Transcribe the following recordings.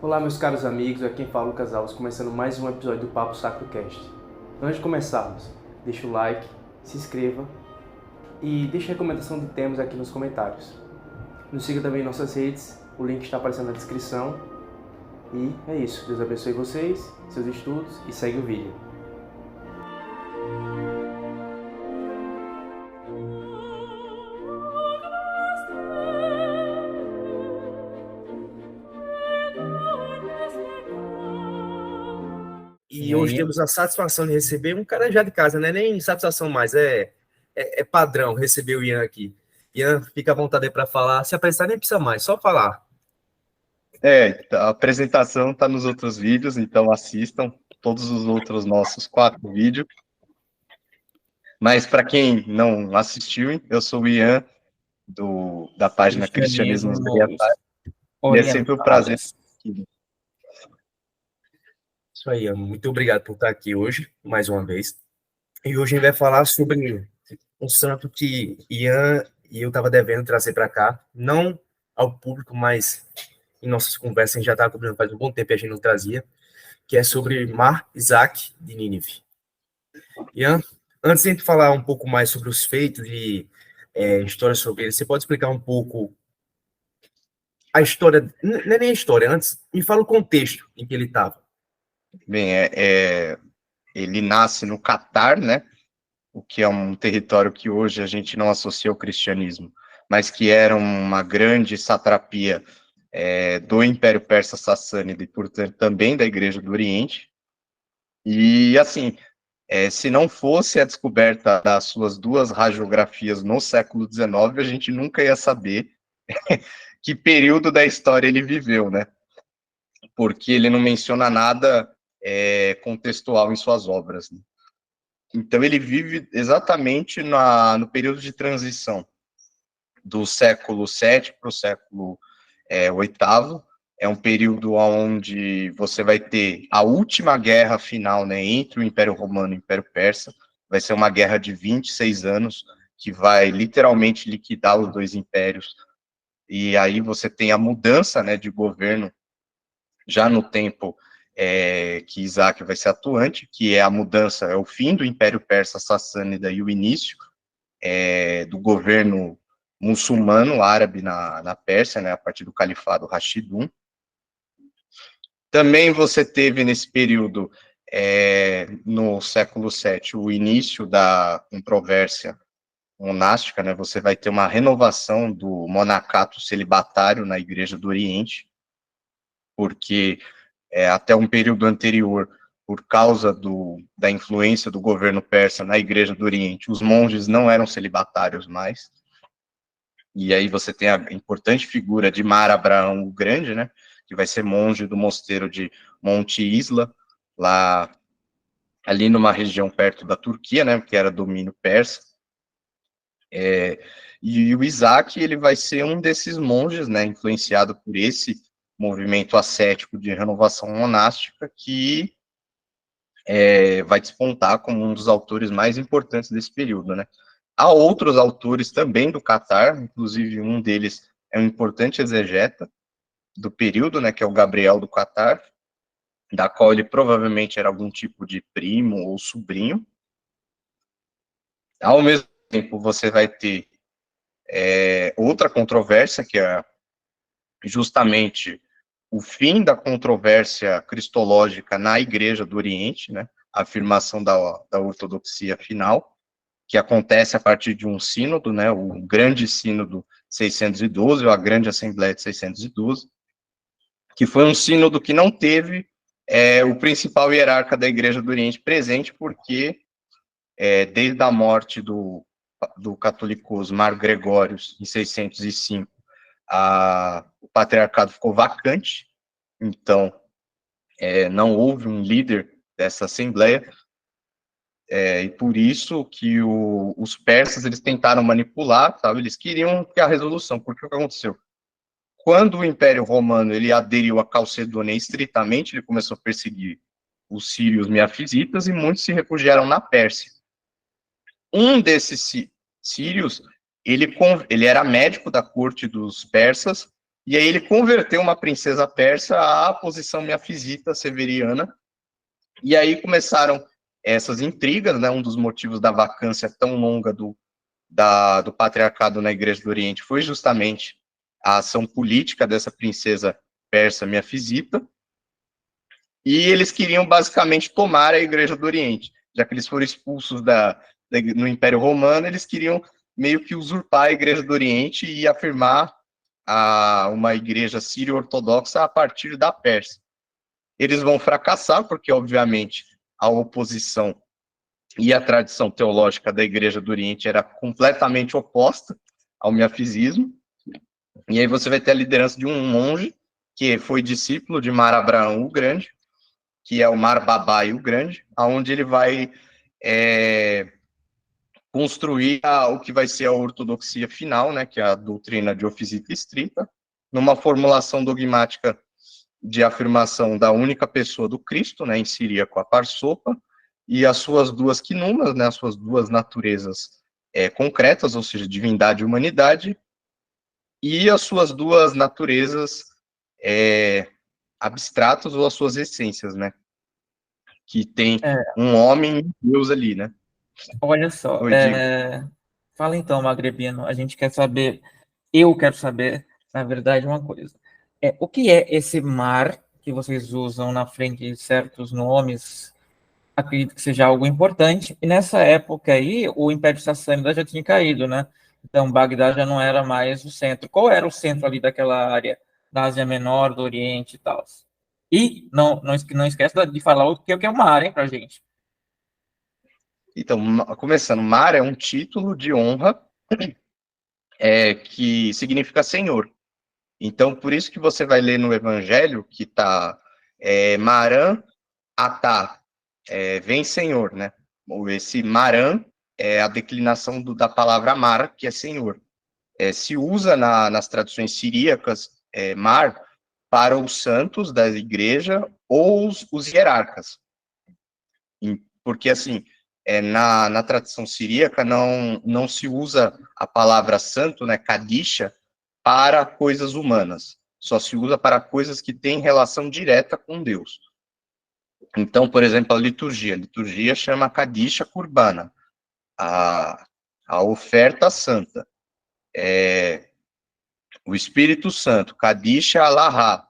Olá, meus caros amigos, aqui quem fala é Lucas Alves, começando mais um episódio do Papo Sacro Cast. Antes de começarmos, deixa o like, se inscreva e deixe a recomendação de temas aqui nos comentários. Nos siga também em nossas redes, o link está aparecendo na descrição. E é isso, Deus abençoe vocês, seus estudos e segue o vídeo. E hoje temos a satisfação de receber um cara já de casa, não é nem satisfação mais, é padrão receber o Ian aqui. Ian, fica à vontade aí para falar. Se apresentar nem precisa mais, só falar. A apresentação está nos outros vídeos, então assistam todos os outros nossos 4 vídeos. Mas para quem não assistiu, eu sou o Ian, da página Cristianismo e é sempre um prazer. Isso aí, Ian. Muito obrigado por estar aqui hoje, mais uma vez. E hoje a gente vai falar sobre um santo que Ian e eu estava devendo trazer para cá, não ao público, mas em nossas conversas a gente já estava cobrindo faz um bom tempo e a gente não trazia, que é sobre Mar Isaac de Nínive. Ian, antes de a gente falar um pouco mais sobre os feitos e história sobre ele, você pode explicar um pouco a história, não é nem a história, antes me fala o contexto em que ele estava. Bem, ele nasce no Catar, né? O que é um território que hoje a gente não associa ao cristianismo, mas que era uma grande satrapia do Império Persa Sassânida e, portanto, também da Igreja do Oriente. E, assim, se não fosse a descoberta das suas 2 radiografias no século XIX, a gente nunca ia saber que período da história ele viveu, né? Porque ele não menciona nada contextual em suas obras. Né? Então, ele vive exatamente no período de transição do século VII para o século VIII. É um período onde você vai ter a última guerra final, né, entre o Império Romano e o Império Persa. Vai ser uma guerra de 26 anos, que vai literalmente liquidar os 2 impérios. E aí você tem a mudança, né, de governo já no tempo que Isaac vai ser atuante, que é a mudança, é o fim do Império Persa Sassânida e o início do governo muçulmano árabe na Pérsia, né, a partir do califado Rashidun. Também você teve nesse período, no século VII, o início da controvérsia monástica, né? Você vai ter uma renovação do monacato celibatário na Igreja do Oriente, porque até um período anterior, por causa da influência do governo persa na Igreja do Oriente, os monges não eram celibatários mais. E aí você tem a importante figura de Mar Abraão o Grande, né? Que vai ser monge do mosteiro de Monte Isla, lá ali numa região perto da Turquia, né, que era domínio persa. E o Isaac, ele vai ser um desses monges, né, influenciado por esse movimento ascético de renovação monástica, que vai despontar como um dos autores mais importantes desse período, né. Há outros autores também do Catar, inclusive um deles é um importante exegeta do período, né, que é o Gabriel do Catar, da qual ele provavelmente era algum tipo de primo ou sobrinho. Ao mesmo tempo, você vai ter outra controvérsia, que é justamente o fim da controvérsia cristológica na Igreja do Oriente, né, a afirmação da ortodoxia final, que acontece a partir de um sínodo, né, o Grande Sínodo 612, ou a Grande Assembleia de 612, que foi um sínodo que não teve o principal hierarca da Igreja do Oriente presente, porque desde a morte do catolicoso Mar Gregórios, em 605, o patriarcado ficou vacante, então não houve um líder dessa assembleia, e por isso que os persas eles tentaram manipular, sabe? Eles queriam que a resolução, porque o que aconteceu? Quando o Império Romano ele aderiu a Calcedônia estritamente, ele começou a perseguir os sírios miafizitas e muitos se refugiaram na Pérsia. Um desses sírios, ele era médico da corte dos persas E aí ele converteu uma princesa persa à posição miafisita severiana, e aí começaram essas intrigas, né? Um dos motivos da vacância tão longa do patriarcado na Igreja do Oriente foi justamente a ação política dessa princesa persa miafisita, e eles queriam basicamente tomar a Igreja do Oriente, já que eles foram expulsos no Império Romano, eles queriam meio que usurpar a Igreja do Oriente e afirmar uma igreja sírio-ortodoxa a partir da Pérsia. Eles vão fracassar, porque, obviamente, a oposição e a tradição teológica da Igreja do Oriente era completamente oposta ao miafisismo. E aí você vai ter a liderança de um monge, que foi discípulo de Mar Abraão o Grande, que é o Mar Babai o Grande, aonde ele vai construir o que vai ser a ortodoxia final, né, que é a doutrina de Oficita Stricta, numa formulação dogmática de afirmação da única pessoa do Cristo, né, em siríaco a parsopa, e as suas duas quinumas, né, as suas duas naturezas concretas, ou seja, divindade e humanidade, e as suas duas naturezas abstratas ou as suas essências, né, que tem um homem e um Deus ali, né. Olha só, Oi, diga. fala então, Magrebino, a gente quer saber, eu quero saber, na verdade, uma coisa. O que é esse mar que vocês usam na frente de certos nomes? Acredito que seja algo importante. E nessa época aí, o Império Sassânida já tinha caído, né? Então, Bagdá já não era mais o centro. Qual era o centro ali daquela área da Ásia Menor, do Oriente e tal? E não esquece de falar o que é o mar, hein, pra gente. Então, começando, Mar é um título de honra que significa Senhor. Então, por isso que você vai ler no Evangelho que está Maran Atá, vem Senhor, né? Esse Maran é a declinação da palavra Mar, que é Senhor. Se usa nas traduções siríacas Mar para os santos da igreja ou os hierarcas. Porque, assim, na tradição siríaca não se usa a palavra santo, né, Kadisha, para coisas humanas. Só se usa para coisas que têm relação direta com Deus. Então, por exemplo, a liturgia chama Kadisha Kurbana, a oferta santa. O Espírito Santo, Kadisha Allahá,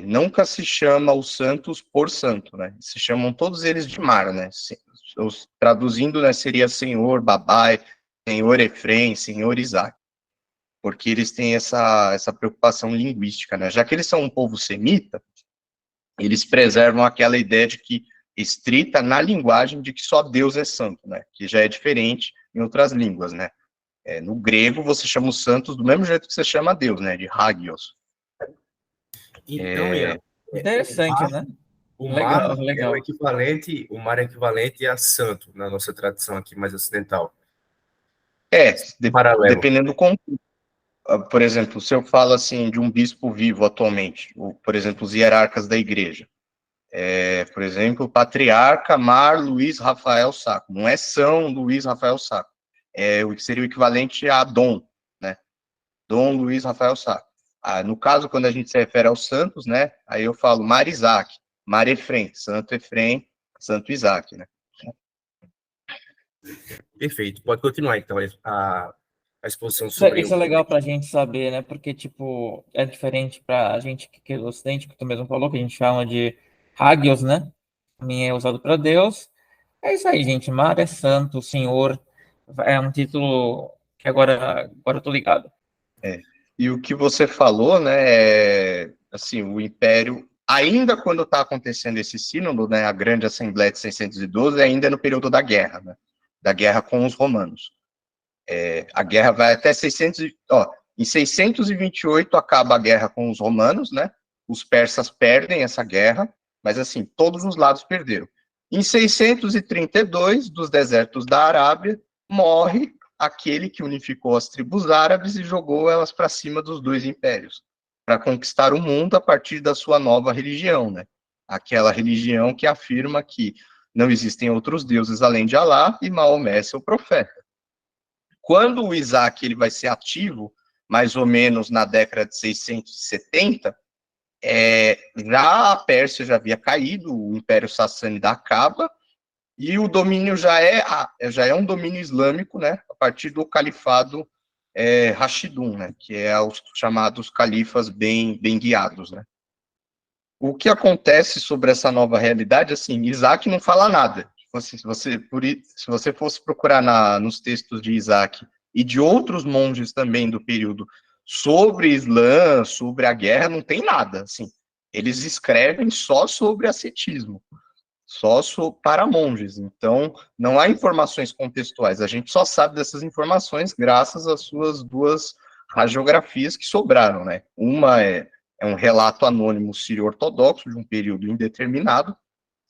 nunca se chama os santos por santo, né? Se chamam todos eles de Mar, né? Traduzindo, né, seria Senhor Babai, Senhor Efrem, Senhor Isaac, porque eles têm essa preocupação linguística, né? Já que eles são um povo semita, eles preservam aquela ideia de que estrita na linguagem de que só Deus é santo, né? Que já é diferente em outras línguas, né? No grego você chama os santos do mesmo jeito que você chama Deus, né? De Hagios. Então, Ian, Interessante, né? o Legal, mar legal. o mar é equivalente a santo na nossa tradição aqui mais ocidental. Paralelo. Dependendo do contexto. Por exemplo, se eu falo assim de um bispo vivo atualmente, por exemplo, os hierarcas da igreja, por exemplo, o patriarca Mar Luiz Rafael Sacco, não é São Luiz Rafael Sacco, seria o equivalente a Dom, né? Dom Luiz Rafael Sacco. No caso, quando a gente se refere aos santos, né? Aí eu falo Mar Isaac, Mar Efrem, Santo Isaac, né? Perfeito. Pode continuar, então, a exposição sobre Isso é legal para a gente saber, né? Porque, tipo, é diferente para a gente que é do Ocidente, que tu mesmo falou, que a gente chama de Hagios, né? Também é usado para Deus. É isso aí, gente. Mar é santo, Senhor. É um título que agora eu tô ligado. E o que você falou, né, assim, o Império, ainda quando está acontecendo esse sínodo, né, a Grande Assembleia de 612, ainda é no período da guerra, né, da guerra com os romanos. A guerra vai até em 628 acaba a guerra com os romanos, né, os persas perdem essa guerra, mas assim, todos os lados perderam. Em 632, dos desertos da Arábia, morre aquele que unificou as tribos árabes e jogou elas para cima dos dois impérios, para conquistar o mundo a partir da sua nova religião, né? Aquela religião que afirma que não existem outros deuses além de Alá e Maomé é seu profeta. Quando o Isaac ele vai ser ativo mais ou menos na década de 670, já a Pérsia já havia caído, o Império Sassânida acaba, e o domínio já é um domínio islâmico, né, a partir do califado Rashidun, né, que é os chamados califas bem guiados, né. O que acontece sobre essa nova realidade, assim, Isaac não fala nada. Se você fosse procurar nos textos de Isaac e de outros monges também do período sobre Islã, sobre a guerra, não tem nada, assim. Eles escrevem só sobre ascetismo, para monges. Então, não há informações contextuais. A gente só sabe dessas informações graças às suas duas radiografias que sobraram, né? Uma é um relato anônimo sírio-ortodoxo de um período indeterminado,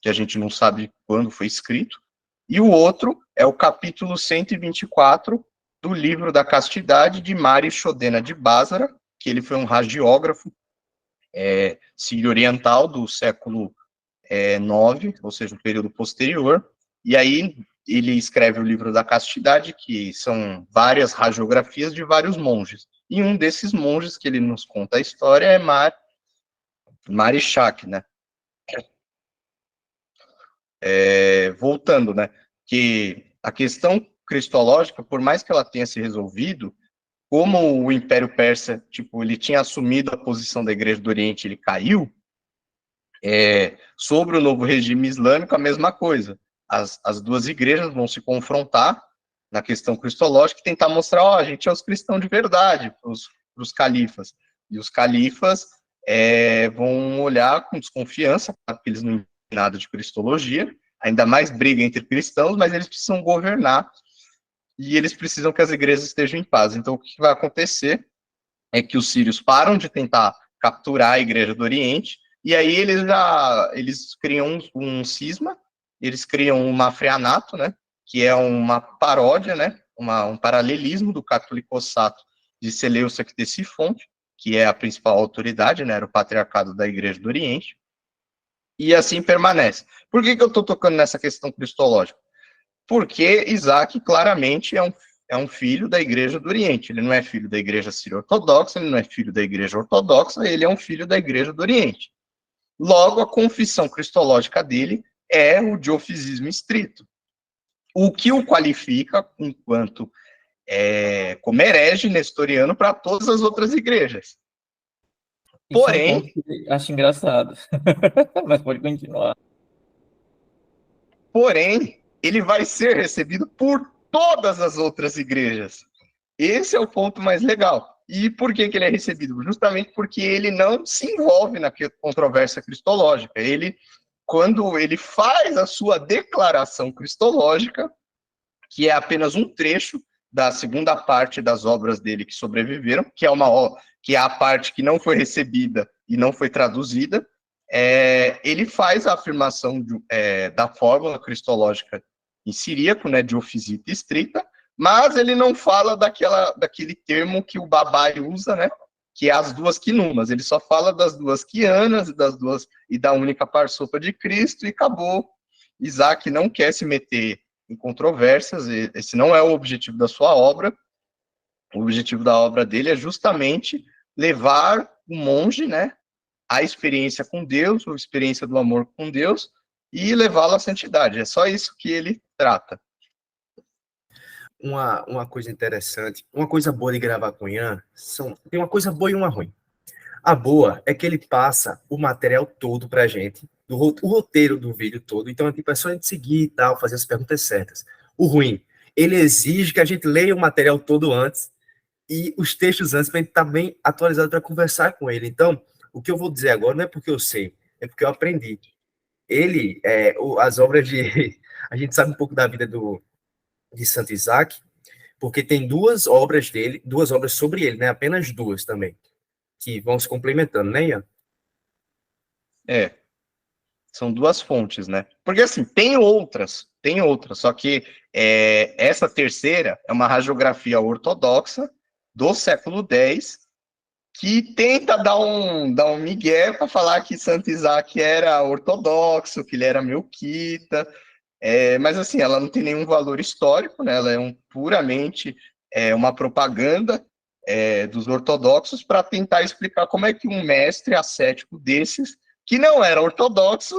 que a gente não sabe quando foi escrito, e o outro é o capítulo 124 do livro da Castidade de Mari Shodena de Bázara, que ele foi um hagiógrafo sírio-oriental do século IX, ou seja, um período posterior, e aí ele escreve o livro da Castidade, que são várias radiografias de vários monges. E um desses monges que ele nos conta a história é Marichak, né? Voltando, né? Que a questão cristológica, por mais que ela tenha se resolvido, como o Império Persa, tipo, ele tinha assumido a posição da Igreja do Oriente, ele caiu, sobre o novo regime islâmico, a mesma coisa. As duas igrejas vão se confrontar na questão cristológica e tentar mostrar, a gente é os cristãos de verdade, para os califas. E os califas vão olhar com desconfiança, porque eles não entendem nada de cristologia, ainda mais briga entre cristãos, mas eles precisam governar e eles precisam que as igrejas estejam em paz. Então, o que vai acontecer é que os sírios param de tentar capturar a Igreja do Oriente, e aí eles criam um cisma, eles criam um mafreanato, né, que é uma paródia, né, um paralelismo do catolicossato de Seleucia Ctesifonte, que é a principal autoridade, né, era o patriarcado da Igreja do Oriente, e assim permanece. Por que eu estou tocando nessa questão cristológica? Porque Isaac claramente é um filho da Igreja do Oriente, ele não é filho da Igreja Sírio-Ortodoxa, ele não é filho da Igreja Ortodoxa, ele é um filho da Igreja do Oriente. Logo, a confissão cristológica dele é o diofisismo estrito, o que o qualifica enquanto como herege nestoriano para todas as outras igrejas. Porém, acho engraçado, mas pode continuar. Porém, ele vai ser recebido por todas as outras igrejas. Esse é o ponto mais legal. E por que ele é recebido? Justamente porque ele não se envolve na controvérsia cristológica. Quando ele faz a sua declaração cristológica, que é apenas um trecho da segunda parte das obras dele que sobreviveram, que é a parte que não foi recebida e não foi traduzida, ele faz a afirmação da fórmula cristológica em siríaco, né, diofisita estrita, mas ele não fala daquele termo que o Babai usa, né, que é as duas quinumas. Ele só fala das duas quianas e da única parsopa de Cristo e acabou. Isaac não quer se meter em controvérsias, esse não é o objetivo da sua obra. O objetivo da obra dele é justamente levar o monge, né, a experiência com Deus, a experiência do amor com Deus, e levá-lo à santidade. É só isso que ele trata. Uma coisa interessante, uma coisa boa de gravar com Ian, tem uma coisa boa e uma ruim. A boa é que ele passa o material todo pra gente, o roteiro do vídeo todo, então tipo, é só a gente seguir e tal, fazer as perguntas certas. O ruim, ele exige que a gente leia o material todo antes, e os textos antes, para a gente estar bem atualizado para conversar com ele. Então, o que eu vou dizer agora não é porque eu sei, é porque eu aprendi. As obras de... A gente sabe um pouco da vida de Santo Isaac, porque tem duas obras sobre ele, né? Apenas duas também, que vão se complementando, né, Ian? São duas fontes, né? Porque, assim, tem outras, só que essa terceira é uma hagiografia ortodoxa do século X, que tenta dar um migué para falar que Santo Isaac era ortodoxo, que ele era melquita, mas assim, ela não tem nenhum valor histórico, né? Ela é puramente uma propaganda dos ortodoxos para tentar explicar como é que um mestre ascético desses, que não era ortodoxo,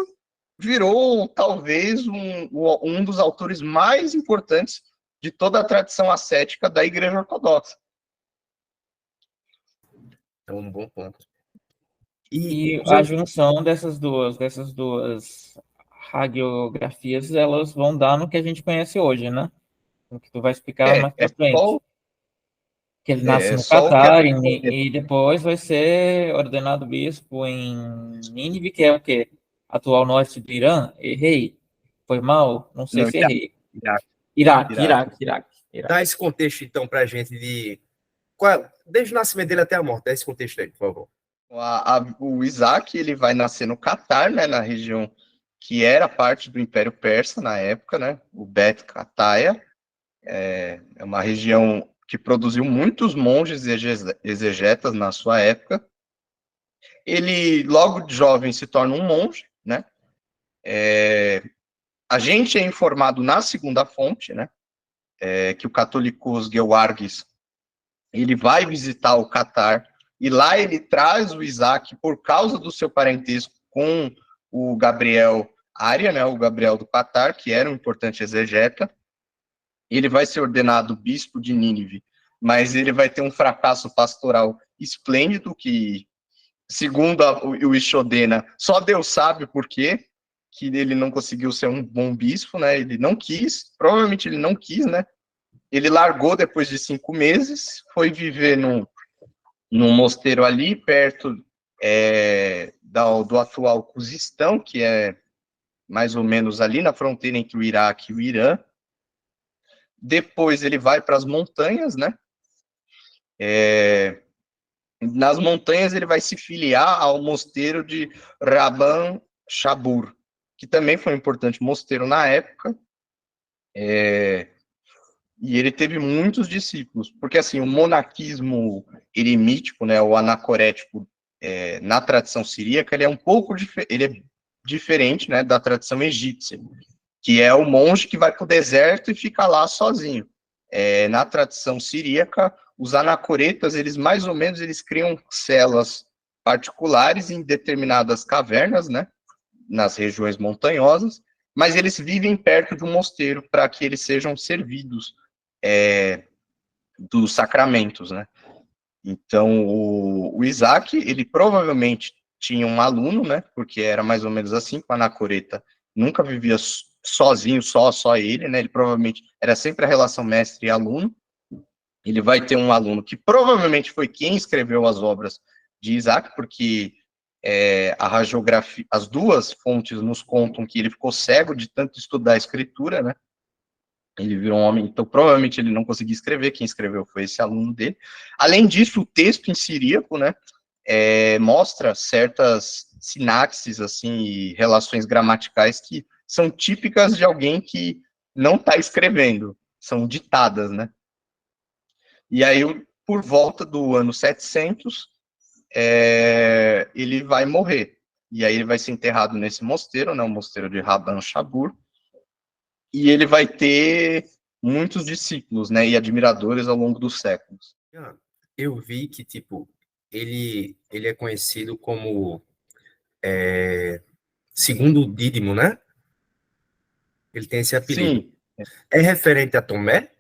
virou talvez um dos autores mais importantes de toda a tradição ascética da Igreja Ortodoxa. É um bom ponto. E a junção dessas duas radiografias, elas vão dar no que a gente conhece hoje, né? O que tu vai explicar mais pra frente. Que ele nasce no Catar e depois vai ser ordenado bispo em Nínive, que é o quê? Atual norte do Irã? Errei. Foi mal? Não sei se errei. Iraque. Dá esse contexto, então, pra gente de... Desde o nascimento dele até a morte. Dá esse contexto aí, por favor. O Isaac, ele vai nascer no Catar, né, na região que era parte do Império Persa na época, né, o Bet Kataia. É uma região que produziu muitos monges exegetas na sua época. Ele, logo de jovem, se torna um monge, né? A gente é informado na segunda fonte, né? Que o Catholicos Georgis, ele vai visitar o Catar, e lá ele traz o Isaac por causa do seu parentesco com o Gabriel Ária, né? O Gabriel do Catar, que era um importante exegeta. Ele vai ser ordenado bispo de Nínive, mas ele vai ter um fracasso pastoral esplêndido que, segundo o Ishodena, só Deus sabe por quê, que ele não conseguiu ser um bom bispo, né? Ele não quis, provavelmente ele não quis, né? Ele largou depois de 5 meses, foi viver num mosteiro ali, perto do atual Cuzistão, que é mais ou menos ali na fronteira entre o Iraque e o Irã. Depois ele vai para as montanhas, né? Nas montanhas ele vai se filiar ao mosteiro de Rabban Shabur, que também foi um importante mosteiro na época. E ele teve muitos discípulos, porque assim, o monaquismo eremítico, né, o anacorético, na tradição siríaca, ele é um pouco diferente, né, da tradição egípcia, que é o monge que vai para o deserto e fica lá sozinho. Na tradição siríaca, os anacoretas, eles mais ou menos, eles criam celas particulares em determinadas cavernas, né, nas regiões montanhosas, mas eles vivem perto de um mosteiro para que eles sejam servidos dos sacramentos, né. Então, o Isaac, ele provavelmente tinha um aluno, né, porque era mais ou menos assim, com a anacoreta nunca vivia sozinho, só ele, né, ele provavelmente era sempre a relação mestre e aluno. Ele vai ter um aluno que provavelmente foi quem escreveu as obras de Isaac, porque a radiografia, as duas fontes nos contam que ele ficou cego de tanto estudar a escritura, né, ele virou um homem, então provavelmente ele não conseguia escrever, quem escreveu foi esse aluno dele. Além disso, o texto em siríaco, né, mostra certas sintaxes, assim, e relações gramaticais que são típicas de alguém que não está escrevendo, são ditadas, né. E aí, por volta do ano 700, ele vai morrer. E aí ele vai ser enterrado nesse mosteiro, né, o mosteiro de Rabban Shabur, e ele vai ter muitos discípulos, né, e admiradores ao longo dos séculos. Eu vi que, tipo, ele é conhecido como segundo Dídimo, né? Ele tem esse apelido. Sim. É referente a Tomé?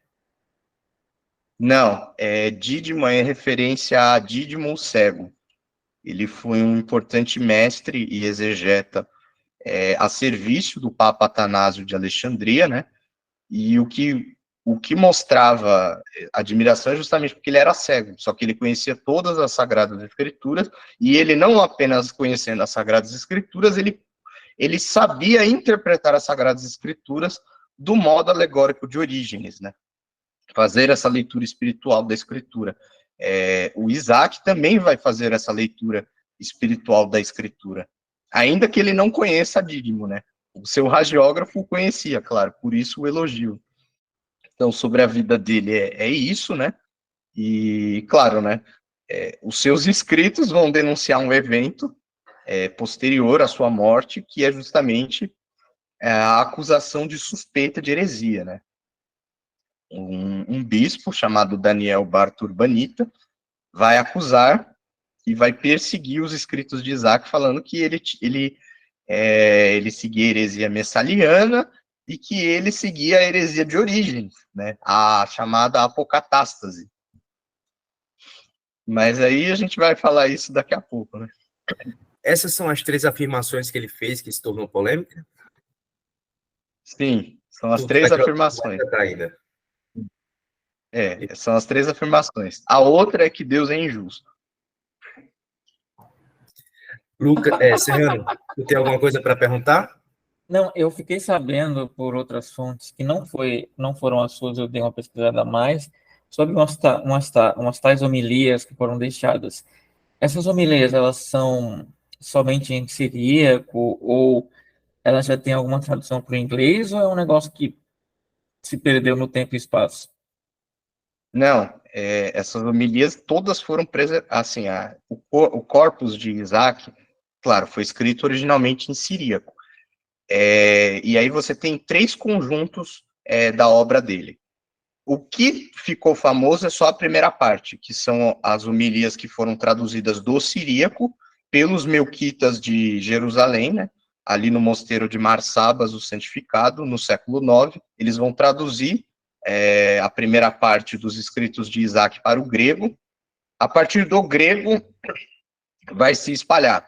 Não, Dídimo é referência a Dídimo o Cego. Ele foi um importante mestre e exegeta a serviço do Papa Atanásio de Alexandria, né? E o que mostrava admiração é justamente porque ele era cego, só que ele conhecia todas as Sagradas Escrituras, e ele não apenas conhecendo as Sagradas Escrituras, ele sabia interpretar as Sagradas Escrituras do modo alegórico de Orígenes, né? Fazer essa leitura espiritual da Escritura. O Isaac também vai fazer essa leitura espiritual da Escritura, ainda que ele não conheça Dídimo, né? O seu hagiógrafo o conhecia, claro, por isso o elogio. Então, sobre a vida dele é isso, né? E, claro, né? Os seus escritos vão denunciar um evento posterior à sua morte, que é justamente a acusação de suspeita de heresia, né? Um bispo chamado Daniel Barturbanita, vai acusar e vai perseguir os escritos de Isaac, falando que ele seguia a heresia messaliana e que ele seguia a heresia de origem, né, a chamada apocatástase. Mas aí a gente vai falar isso daqui a pouco, né? Essas são as 3 afirmações que ele fez que se tornou polêmica? Sim, são as 3 afirmações. Ainda. São as 3 afirmações. A outra é que Deus é injusto. Lucas, Serrano, você tem alguma coisa para perguntar? Não, eu fiquei sabendo por outras fontes que não foram as suas, eu dei uma pesquisada a mais, sobre umas tais homilias que foram deixadas. Essas homilias, elas são somente em siríaco, ou elas já têm alguma tradução para o inglês, ou é um negócio que se perdeu no tempo e espaço? Não, essas homilias todas foram preservadas, assim, o corpus de Isaac, claro, foi escrito originalmente em siríaco, e aí você tem 3 conjuntos da obra dele. O que ficou famoso é só a primeira parte, que são as homilias que foram traduzidas do siríaco pelos melquitas de Jerusalém, né, ali no mosteiro de Marsabas, o santificado, no século IX, eles vão traduzir a primeira parte dos escritos de Isaac para o grego. A partir do grego, vai se espalhar.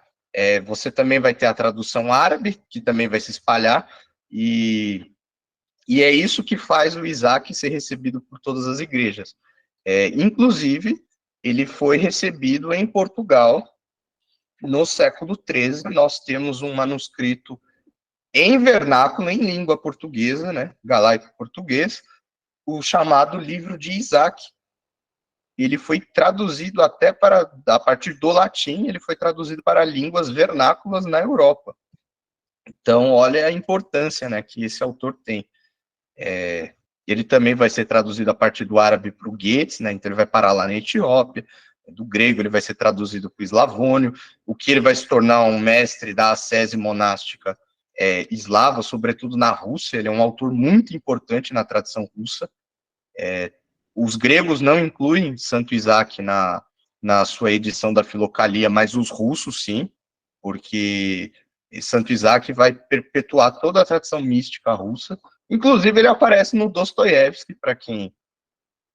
Você também vai ter a tradução árabe, que também vai se espalhar, e é isso que faz o Isaac ser recebido por todas as igrejas. Inclusive, ele foi recebido em Portugal, no século XIII, nós temos um manuscrito em vernáculo, em língua portuguesa, né, galaico-português, o chamado Livro de Isaac. Ele foi traduzido a partir do latim, ele foi traduzido para línguas vernáculas na Europa. Então, olha a importância, né, que esse autor tem. Ele também vai ser traduzido a partir do árabe para o Ge'ez, né, então ele vai parar lá na Etiópia. Do grego ele vai ser traduzido para o eslavônio, o que ele vai se tornar um mestre da ascese monástica eslava, sobretudo na Rússia. Ele é um autor muito importante na tradição russa. Os gregos não incluem Santo Isaac na sua edição da Filocalia, mas os russos sim, porque Santo Isaac vai perpetuar toda a tradição mística russa. Inclusive, ele aparece no Dostoiévski, para quem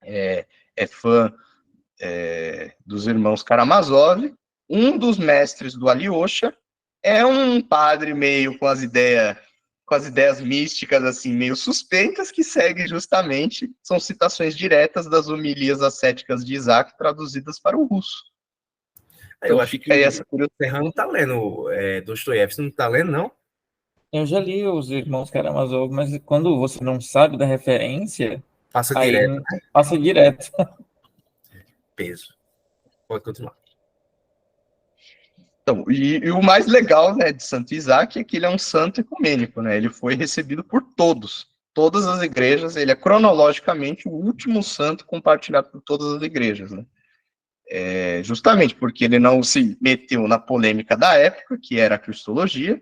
é fã dos irmãos Karamazov. Um dos mestres do Alyosha é um padre meio com as ideias místicas, assim, meio suspeitas, que segue justamente, são citações diretas das homilias ascéticas de Isaac, traduzidas para o russo. Então, eu acho que essa curiosidade. O Serrano não está lendo Dostoiévski, não está lendo, não? Eu já li os Irmãos Karamazov, mas quando você não sabe da referência, passa aí direto. Passa direto. Peso. Pode continuar. Então, e o mais legal, né, de Santo Isaac é que ele é um santo ecumênico, né? Ele foi recebido por todas as igrejas. Ele é cronologicamente o último santo compartilhado por todas as igrejas, né? Justamente porque ele não se meteu na polêmica da época, que era a cristologia,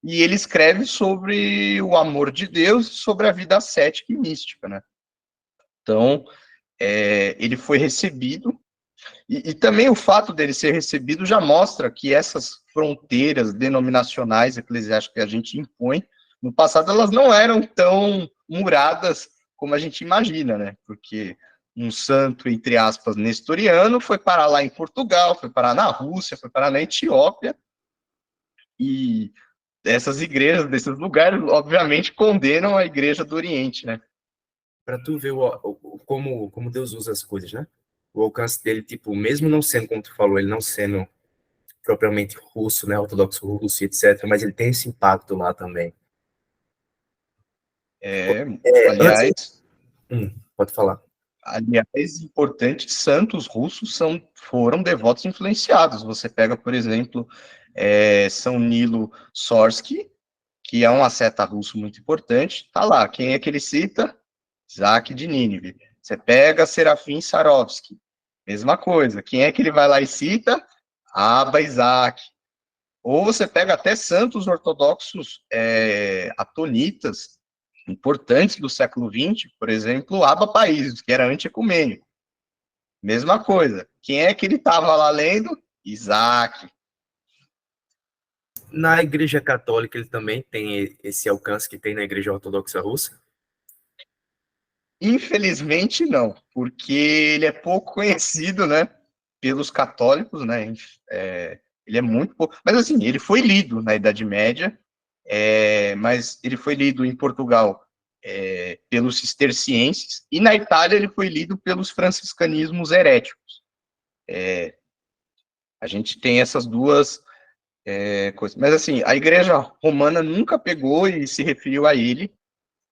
e ele escreve sobre o amor de Deus, sobre a vida ascética e mística, né? Então, ele foi recebido. E também o fato dele ser recebido já mostra que essas fronteiras denominacionais eclesiásticas que a gente impõe, no passado elas não eram tão muradas como a gente imagina, né? Porque um santo, entre aspas, nestoriano, foi parar lá em Portugal, foi parar na Rússia, foi parar na Etiópia, e essas igrejas desses lugares, obviamente, condenam a igreja do Oriente, né? Para tu ver como Deus usa as coisas, né? O alcance dele, tipo, mesmo não sendo, como tu falou, ele não sendo propriamente russo, né, ortodoxo russo, etc., mas ele tem esse impacto lá também. Aliás... pode falar. Aliás, importante, santos russos foram devotos influenciados. Você pega, por exemplo, São Nilo Sorsky, que é um asceta russo muito importante. Tá lá, quem é que ele cita? Isaac de Nínive. Você pega Serafim Sarovsky, mesma coisa. Quem é que ele vai lá e cita? Abba Isaac. Ou você pega até santos ortodoxos atonitas, importantes do século XX, por exemplo, Abba Países, que era anti-ecumênico. mesma coisa. Quem é que ele estava lá lendo? Isaac. Na Igreja Católica ele também tem esse alcance que tem na Igreja Ortodoxa Russa? Infelizmente não, porque ele é pouco conhecido, né, pelos católicos, né, ele é muito pouco, mas assim, ele foi lido na Idade Média, mas ele foi lido em Portugal pelos cistercienses, e na Itália ele foi lido pelos franciscanismos heréticos. A gente tem essas duas coisas, mas assim, a Igreja Romana nunca pegou e se referiu a ele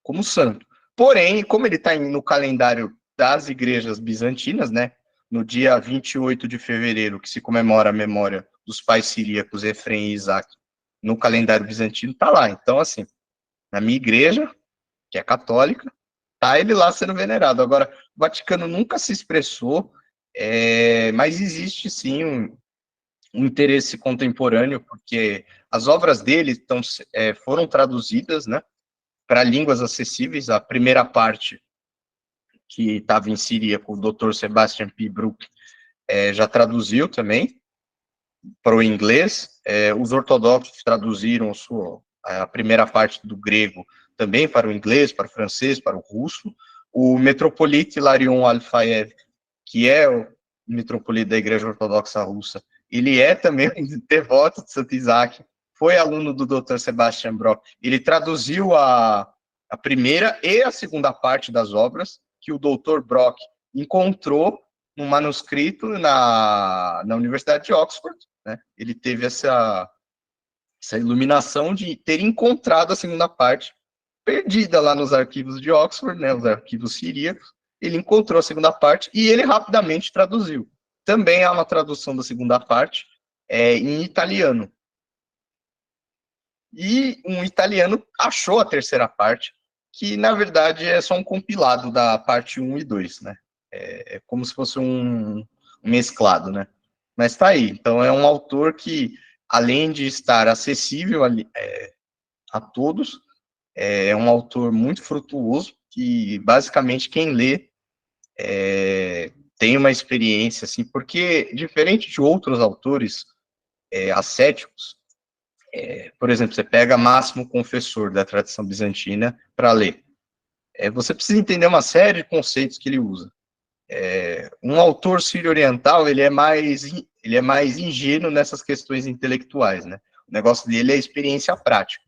como santo. Porém, como ele está no calendário das igrejas bizantinas, né, no dia 28 de fevereiro, que se comemora a memória dos pais siríacos Efrem e Isaac, no calendário bizantino, está lá. Então, assim, na minha igreja, que é católica, tá ele lá sendo venerado. Agora, o Vaticano nunca se expressou, mas existe sim um interesse contemporâneo, porque as obras dele foram traduzidas, né, para línguas acessíveis. A primeira parte, que estava em siríaco, o Dr. Sebastian P. Brook já traduziu também para o inglês. Os ortodoxos traduziram a primeira parte do grego também para o inglês, para o francês, para o russo. O metropolita Hilarion Alfaev, que é o metropolita da Igreja Ortodoxa Russa, ele é também um devoto de Santo Isaac, foi aluno do Dr. Sebastian Brock. Ele traduziu a primeira e a segunda parte das obras que o Dr. Brock encontrou no manuscrito na Universidade de Oxford, né? Ele teve essa iluminação de ter encontrado a segunda parte perdida lá nos arquivos de Oxford, né, os arquivos siríacos. Ele encontrou a segunda parte e ele rapidamente traduziu. Também há uma tradução da segunda parte em italiano. E um italiano achou a terceira parte, que na verdade é só um compilado da parte 1 e 2, né? É como se fosse um mesclado, né? Mas tá aí. Então é um autor que, além de estar acessível a todos, é um autor muito frutuoso, que basicamente quem lê tem uma experiência, assim, porque diferente de outros autores ascéticos, por exemplo, você pega Máximo Confessor, da tradição bizantina, para ler. Você precisa entender uma série de conceitos que ele usa. Um autor sírio-oriental, ele é mais ingênuo nessas questões intelectuais, né? O negócio dele é a experiência prática.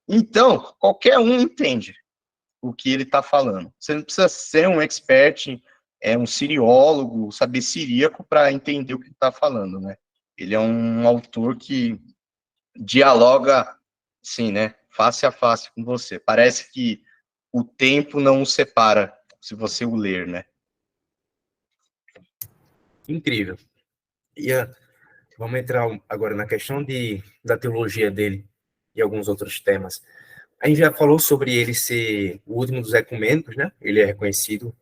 Então, qualquer um entende o que ele está falando. Você não precisa ser um expert, um siriólogo, saber siríaco para entender o que ele está falando, né? Ele é um autor que dialoga, assim, né, face a face com você. Parece que o tempo não o separa se você o ler, né? Incrível. Ian, vamos entrar agora na questão da teologia dele e alguns outros temas. A gente já falou sobre ele ser o último dos ecumênicos, né? Ele é reconhecido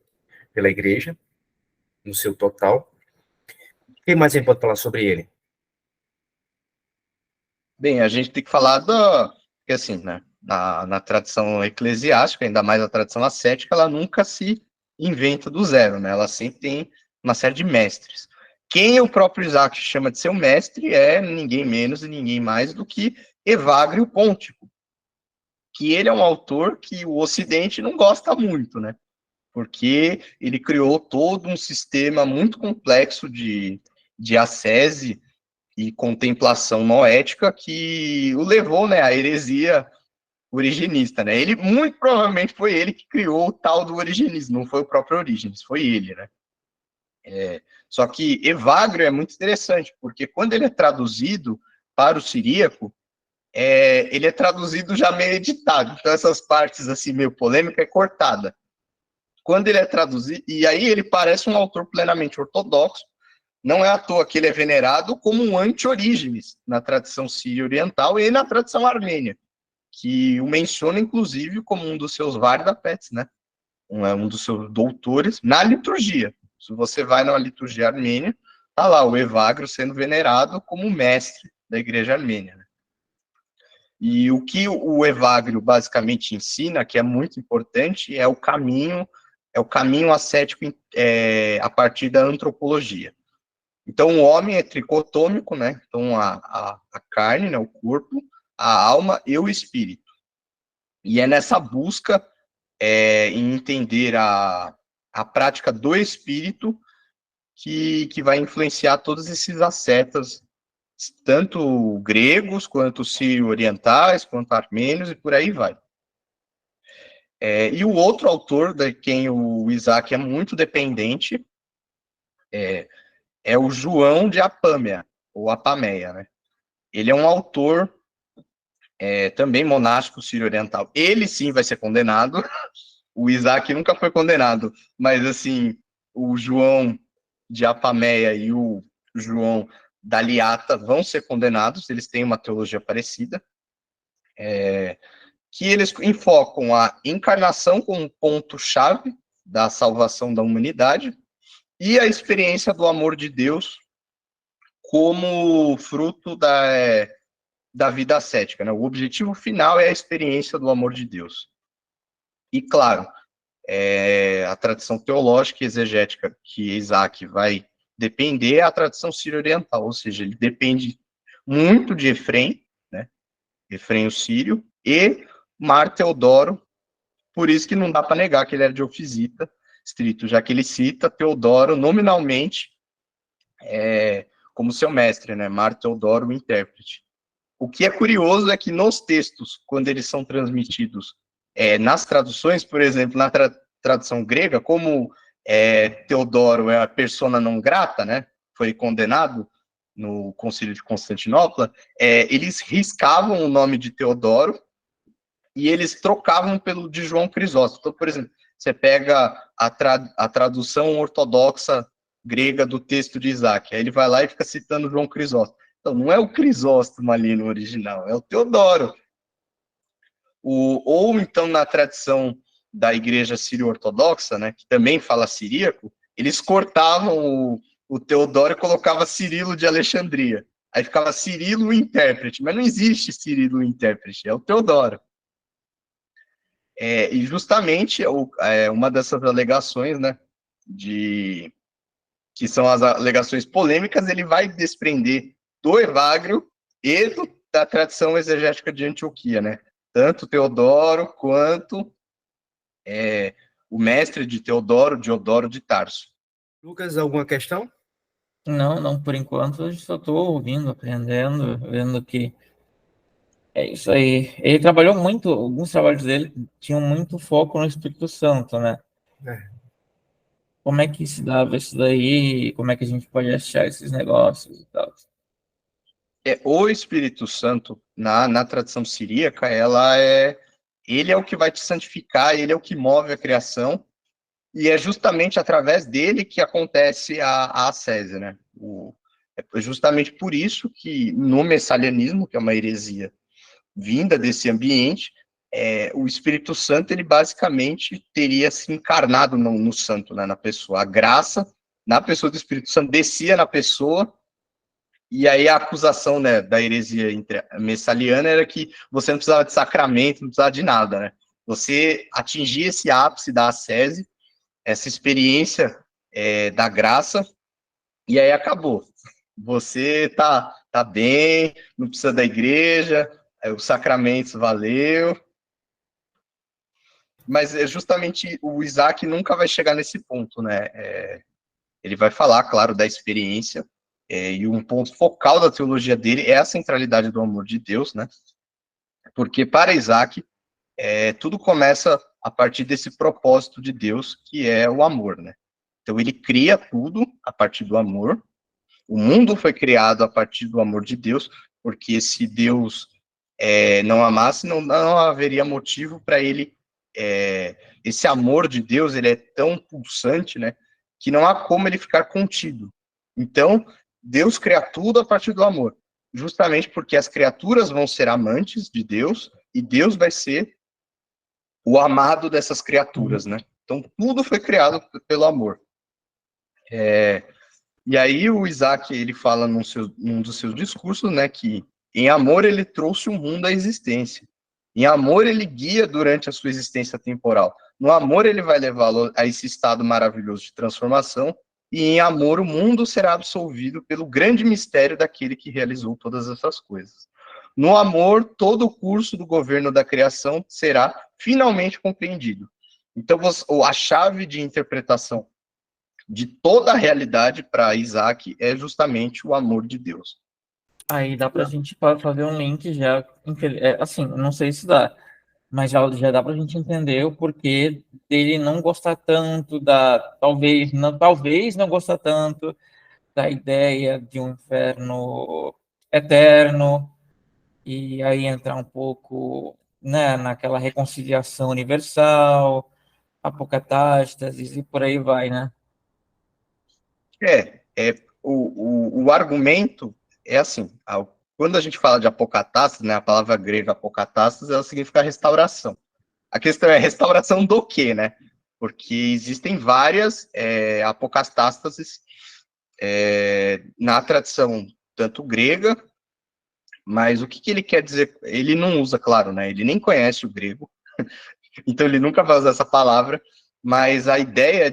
pela igreja no seu total. O que mais a gente pode falar sobre ele? Bem, a gente tem que falar porque assim, né, na tradição eclesiástica, ainda mais a tradição ascética, ela nunca se inventa do zero, né? Ela sempre tem uma série de mestres. Quem o próprio Isaac chama de seu mestre é ninguém menos e ninguém mais do que Evagrio Pôntico, que ele é um autor que o Ocidente não gosta muito, né? Porque ele criou todo um sistema muito complexo de ascese e contemplação noética que o levou, né, à heresia origenista, né? Ele, muito provavelmente, foi ele que criou o tal do origenismo, não foi o próprio Orígenes, foi ele, né? Só que Evagrio é muito interessante, porque quando ele é traduzido para o siríaco, ele é traduzido já meio editado, então essas partes, assim, meio polêmica, é cortada. Quando ele é traduzido, e aí ele parece um autor plenamente ortodoxo, não é à toa que ele é venerado como um anti-Orígenes na tradição sírio-oriental e na tradição armênia, que o menciona, inclusive, como um dos seus Vardapets, né? Um dos seus doutores na liturgia. Se você vai na liturgia armênia, tá lá o Evagrio sendo venerado como mestre da igreja armênia, né? E o que o Evagrio basicamente ensina, que é muito importante, é o caminho é o caminho ascético a partir da antropologia. Então, o homem é tricotômico, né? Então, a carne, né? O corpo, a alma e o espírito. E é nessa busca em entender a prática do espírito que vai influenciar todos esses ascetas, tanto gregos, quanto sírio-orientais, quanto armênios, e por aí vai. E o outro autor, de quem o Isaac é muito dependente, é o João de Apâmea, ou Apameia, né? Ele é um autor também monástico sírio-oriental. Ele sim vai ser condenado. O Isaac nunca foi condenado, mas assim, o João de Apameia e o João da Liata vão ser condenados. Eles têm uma teologia parecida, que eles enfocam a encarnação como um ponto-chave da salvação da humanidade e a experiência do amor de Deus como fruto da vida ascética, né? O objetivo final é a experiência do amor de Deus. E, claro, a tradição teológica e exegética que Isaac vai depender é a tradição sírio-oriental, ou seja, ele depende muito de Efrem, né? Efrem o sírio, e Mar Teodoro, por isso que não dá para negar que ele era de Ofisita, estrito, já que ele cita Teodoro nominalmente como seu mestre, né? Mar Teodoro, o intérprete. O que é curioso é que nos textos, quando eles são transmitidos nas traduções, por exemplo, na tradução grega, como Teodoro é a persona não grata, né? Foi condenado no Concílio de Constantinopla, eles riscavam o nome de Teodoro e eles trocavam pelo de João Crisóstomo. Então, por exemplo, você pega a tradução ortodoxa grega do texto de Isaac, aí ele vai lá e fica citando João Crisóstomo. Então, não é o Crisóstomo ali no original, é o Teodoro. Ou então, na tradição da igreja sírio-ortodoxa, né, que também fala siríaco, eles cortavam o Teodoro e colocavam Cirilo de Alexandria. Aí ficava Cirilo o intérprete, mas não existe Cirilo o intérprete, é o Teodoro. E justamente uma dessas alegações, né, que são as alegações polêmicas, ele vai desprender do Evagrio e da tradição exegética de Antioquia, né? Tanto Teodoro quanto o mestre de Teodoro, Diodoro de Tarso. Lucas, alguma questão? Não, por enquanto eu só estou ouvindo, aprendendo, vendo que é isso aí. Ele trabalhou muito, alguns trabalhos dele tinham muito foco no Espírito Santo, né? Como é que se dava isso daí? Como é que a gente pode achar esses negócios e tal? O Espírito Santo, na tradição siríaca, ele é o que vai te santificar, ele é o que move a criação, e é justamente através dele que acontece a ascese, né? É justamente por isso que no messalianismo, que é uma heresia vinda desse ambiente, o Espírito Santo, ele basicamente teria se encarnado no santo, né, na pessoa. A graça, na pessoa do Espírito Santo, descia na pessoa, e aí a acusação, né, da heresia messaliana era que você não precisava de sacramento, não precisava de nada, né? Você atingia esse ápice da ascese, essa experiência da graça, e aí acabou. Você tá bem, não precisa da igreja, os sacramentos valeu. Mas justamente o Isaac nunca vai chegar nesse ponto, né? Ele vai falar, claro, da experiência, e um ponto focal da teologia dele é a centralidade do amor de Deus, né? Porque para Isaac, tudo começa a partir desse propósito de Deus, que é o amor, né? Então ele cria tudo a partir do amor. O mundo foi criado a partir do amor de Deus, porque se Deus não amasse, não haveria motivo para ele. Esse amor de Deus, ele é tão pulsante, né, que não há como ele ficar contido. Então, Deus cria tudo a partir do amor, justamente porque as criaturas vão ser amantes de Deus e Deus vai ser o amado dessas criaturas, né? Então, tudo foi criado pelo amor. E aí o Isaac, ele fala num dos seus discursos, né, que em amor ele trouxe o mundo à existência. Em amor ele guia durante a sua existência temporal. No amor, ele vai levá-lo a esse estado maravilhoso de transformação, e em amor o mundo será absolvido pelo grande mistério daquele que realizou todas essas coisas. No amor, todo o curso do governo da criação será finalmente compreendido. Então, a chave de interpretação de toda a realidade para Isaac é justamente o amor de Deus. Aí dá pra gente fazer um link já, assim, não sei se dá, mas já dá pra gente entender o porquê dele não gostar tanto talvez não gostar tanto da ideia de um inferno eterno, e aí entrar um pouco, né, naquela reconciliação universal, apocatástases e por aí vai, né? O argumento é assim, quando a gente fala de apocatástasis, né, a palavra grega apocatástasis, ela significa restauração. A questão é restauração do quê, né? Porque existem várias apocatástases na tradição tanto grega, mas o que ele quer dizer? Ele não usa, claro, né? Ele nem conhece o grego, então ele nunca vai usar essa palavra, mas a ideia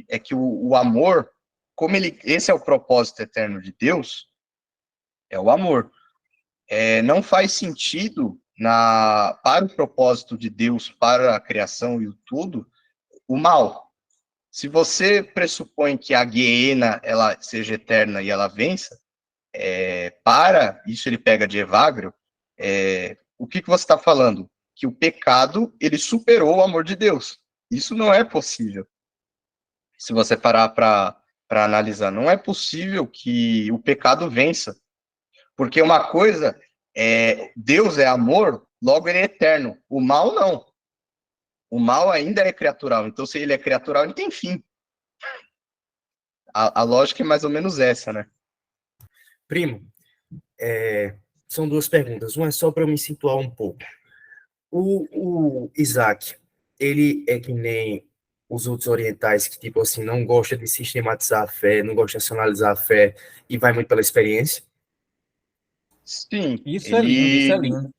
é que o amor, como esse é o propósito eterno de Deus, é o amor. Não faz sentido para o propósito de Deus, para a criação e o tudo, o mal. Se você pressupõe que a Guiena ela seja eterna e ela vença, para isso ele pega de Evagrio, o que você está falando? Que o pecado ele superou o amor de Deus. Isso não é possível. Se você parar para analisar, não é possível que o pecado vença. Porque uma coisa Deus é amor, logo ele é eterno. O mal não. O mal ainda é criatural. Então, se ele é criatural, ele tem fim. A lógica é mais ou menos essa, né? Primo, são duas perguntas. Uma é só para eu me situar um pouco. O Isaac, ele é que nem os outros orientais que, tipo assim, não gosta de sistematizar a fé, não gosta de racionalizar a fé e vai muito pela experiência? Sim, Isso é lindo, isso é lindo.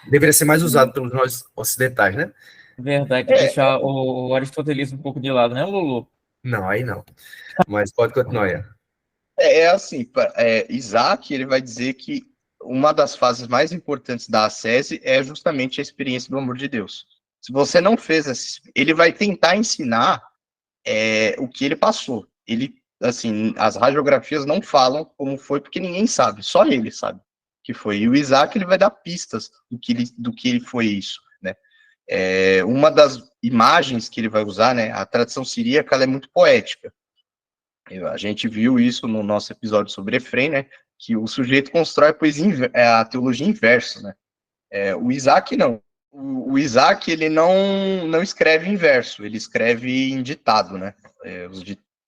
Deveria ser mais usado pelos nós ocidentais, né? Verdade, deixar o aristotelismo um pouco de lado, né, Lulu? Não, aí não. Mas pode continuar, Ian. Assim, Isaac, ele vai dizer que uma das fases mais importantes da ascese é justamente a experiência do amor de Deus. Se você não fez, ele vai tentar ensinar o que ele passou. Ele, assim, as radiografias não falam como foi, porque ninguém sabe, só ele sabe que foi. E o Isaac, ele vai dar pistas do que ele foi isso, né? Uma das imagens que ele vai usar, né, a tradição siríaca, ela é muito poética. A gente viu isso no nosso episódio sobre Efrem, né, que o sujeito constrói a teologia inversa, né? O Isaac não. O Isaac, ele não escreve em verso, ele escreve em ditado, né?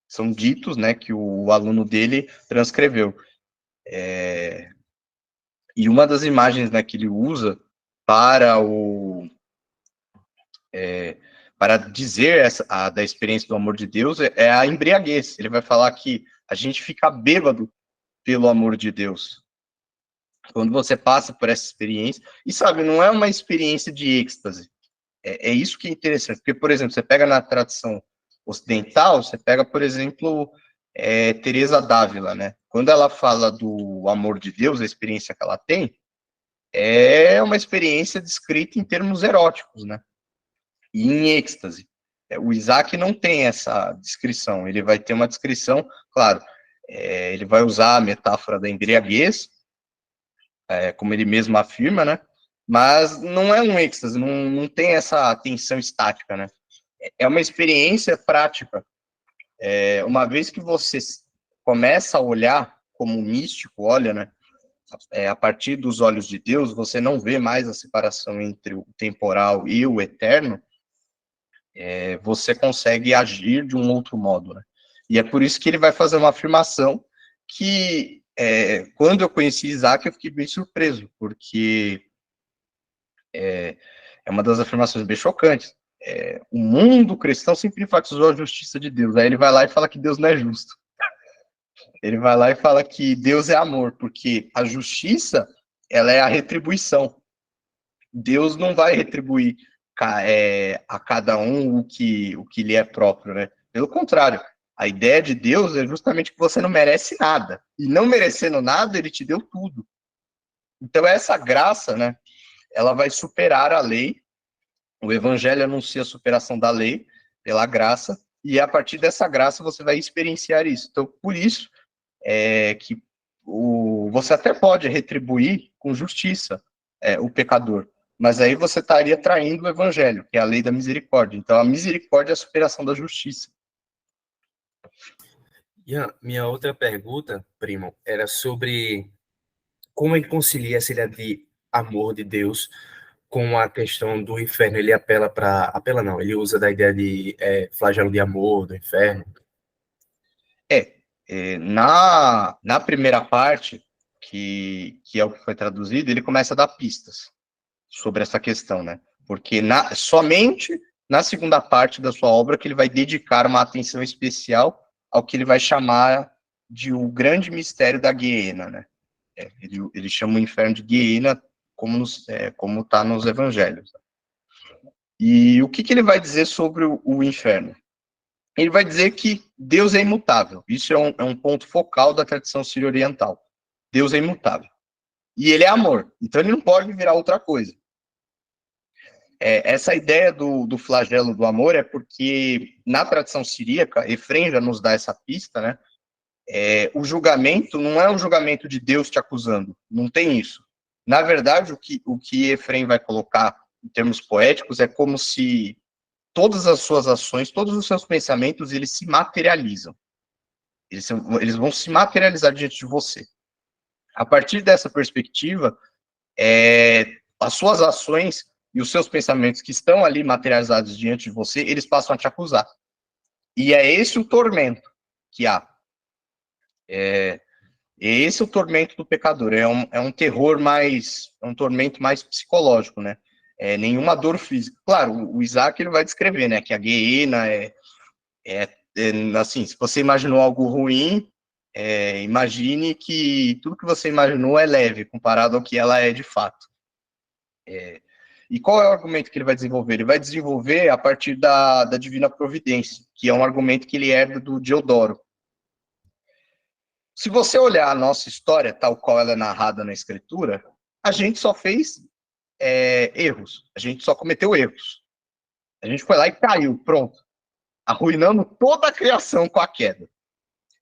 São ditos, né, que o aluno dele transcreveu. E uma das imagens, né, que ele usa para para dizer da experiência do amor de Deus é a embriaguez. Ele vai falar que a gente fica bêbado pelo amor de Deus. Quando você passa por essa experiência, e sabe, não é uma experiência de êxtase. É isso que é interessante, porque, por exemplo, você pega na tradição ocidental, você pega, por exemplo, Teresa d'Ávila, né? Quando ela fala do amor de Deus, a experiência que ela tem, é uma experiência descrita em termos eróticos, né? E em êxtase. O Isaac não tem essa descrição, ele vai ter uma descrição, claro, ele vai usar a metáfora da embriaguez, como ele mesmo afirma, né? Mas não é um êxtase, não tem essa atenção estática, né? É uma experiência prática. Uma vez que você começa a olhar como um místico, olha, né? A partir dos olhos de Deus, você não vê mais a separação entre o temporal e o eterno, você consegue agir de um outro modo, né? E é por isso que ele vai fazer uma afirmação que, quando eu conheci Isaac, eu fiquei bem surpreso, porque é uma das afirmações bem chocantes. O mundo cristão sempre enfatizou a justiça de Deus. Aí ele vai lá e fala que Deus não é justo. Ele vai lá e fala que Deus é amor, porque a justiça, ela é a retribuição. Deus não vai retribuir a cada um o que lhe é próprio, né? Pelo contrário, a ideia de Deus é justamente que você não merece nada. E não merecendo nada, ele te deu tudo. Então, essa graça, né, ela vai superar a lei. O evangelho anuncia a superação da lei pela graça, e a partir dessa graça você vai experienciar isso. Então, por isso que você até pode retribuir com justiça o pecador, mas aí você estaria traindo o evangelho, que é a lei da misericórdia. Então, a misericórdia é a superação da justiça. E a minha outra pergunta, primo, era sobre como ele concilia essa ideia de amor de Deus com a questão do inferno. Ele apela não, ele usa da ideia de flagelo de amor, do inferno. Na primeira parte, que é o que foi traduzido, ele começa a dar pistas sobre essa questão, né? Porque somente na segunda parte da sua obra que ele vai dedicar uma atenção especial ao que ele vai chamar de o grande mistério da Guiena, né? Ele chama o inferno de Guiena, como está nos evangelhos. E o que ele vai dizer sobre o inferno? Ele vai dizer que Deus é imutável. Isso é um ponto focal da tradição sírio-oriental. Deus é imutável. E ele é amor. Então ele não pode virar outra coisa. Essa ideia do flagelo do amor é porque, na tradição siríaca, Efrem já nos dá essa pista, né? O julgamento não é um julgamento de Deus te acusando. Não tem isso. Na verdade, o que Efrem vai colocar em termos poéticos é como se todas as suas ações, todos os seus pensamentos, eles se materializam. Eles vão se materializar diante de você. A partir dessa perspectiva, as suas ações e os seus pensamentos que estão ali materializados diante de você, eles passam a te acusar. E é esse o tormento que há. Esse é o tormento do pecador. É um terror um tormento mais psicológico, né? Nenhuma dor física. Claro, o Isaac ele vai descrever, né, que a Guiena assim, se você imaginou algo ruim, imagine que tudo que você imaginou é leve comparado ao que ela é de fato. E qual é o argumento que ele vai desenvolver? Ele vai desenvolver a partir da divina providência, que é um argumento que ele herda do Diodoro. Se você olhar a nossa história, tal qual ela é narrada na Escritura, a gente só fez erros, a gente só cometeu erros. A gente foi lá e caiu, pronto. Arruinando toda a criação com a queda.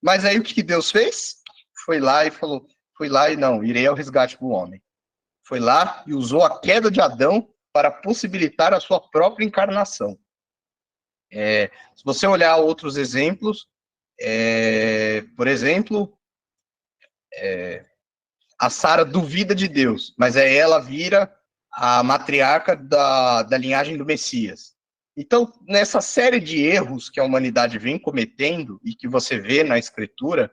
Mas aí o que Deus fez? Foi lá e não, irei ao resgate do homem. Foi lá e usou a queda de Adão para possibilitar a sua própria encarnação. Se você olhar outros exemplos, por exemplo, a Sara duvida de Deus, mas aí ela vira a matriarca da linhagem do Messias. Então, nessa série de erros que a humanidade vem cometendo e que você vê na Escritura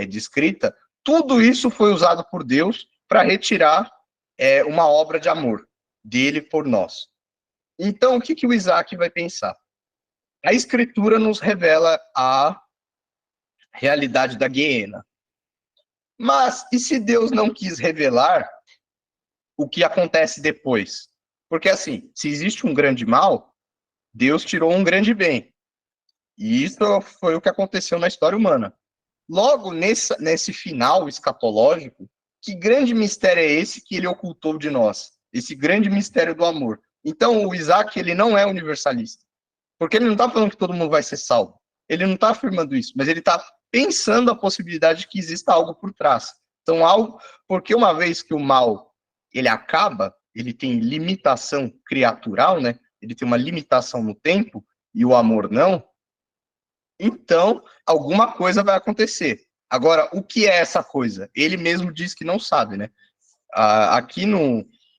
descrita, tudo isso foi usado por Deus para retirar uma obra de amor dele por nós. Então, o que o Isaac vai pensar? A Escritura nos revela a realidade da Guiena. Mas, e se Deus não quis revelar o que acontece depois? Porque, assim, se existe um grande mal, Deus tirou um grande bem. E isso foi o que aconteceu na história humana. Logo, nesse final escatológico, que grande mistério é esse que ele ocultou de nós? Esse grande mistério do amor. Então, o Isaac, ele não é universalista. Porque ele não está falando que todo mundo vai ser salvo. Ele não está afirmando isso, mas ele está pensando a possibilidade de que exista algo por trás. Então, porque uma vez que o mal, ele acaba, ele tem limitação criatural, né? Ele tem uma limitação no tempo, e o amor não, então, alguma coisa vai acontecer. Agora, o que é essa coisa? Ele mesmo diz que não sabe, né? Aqui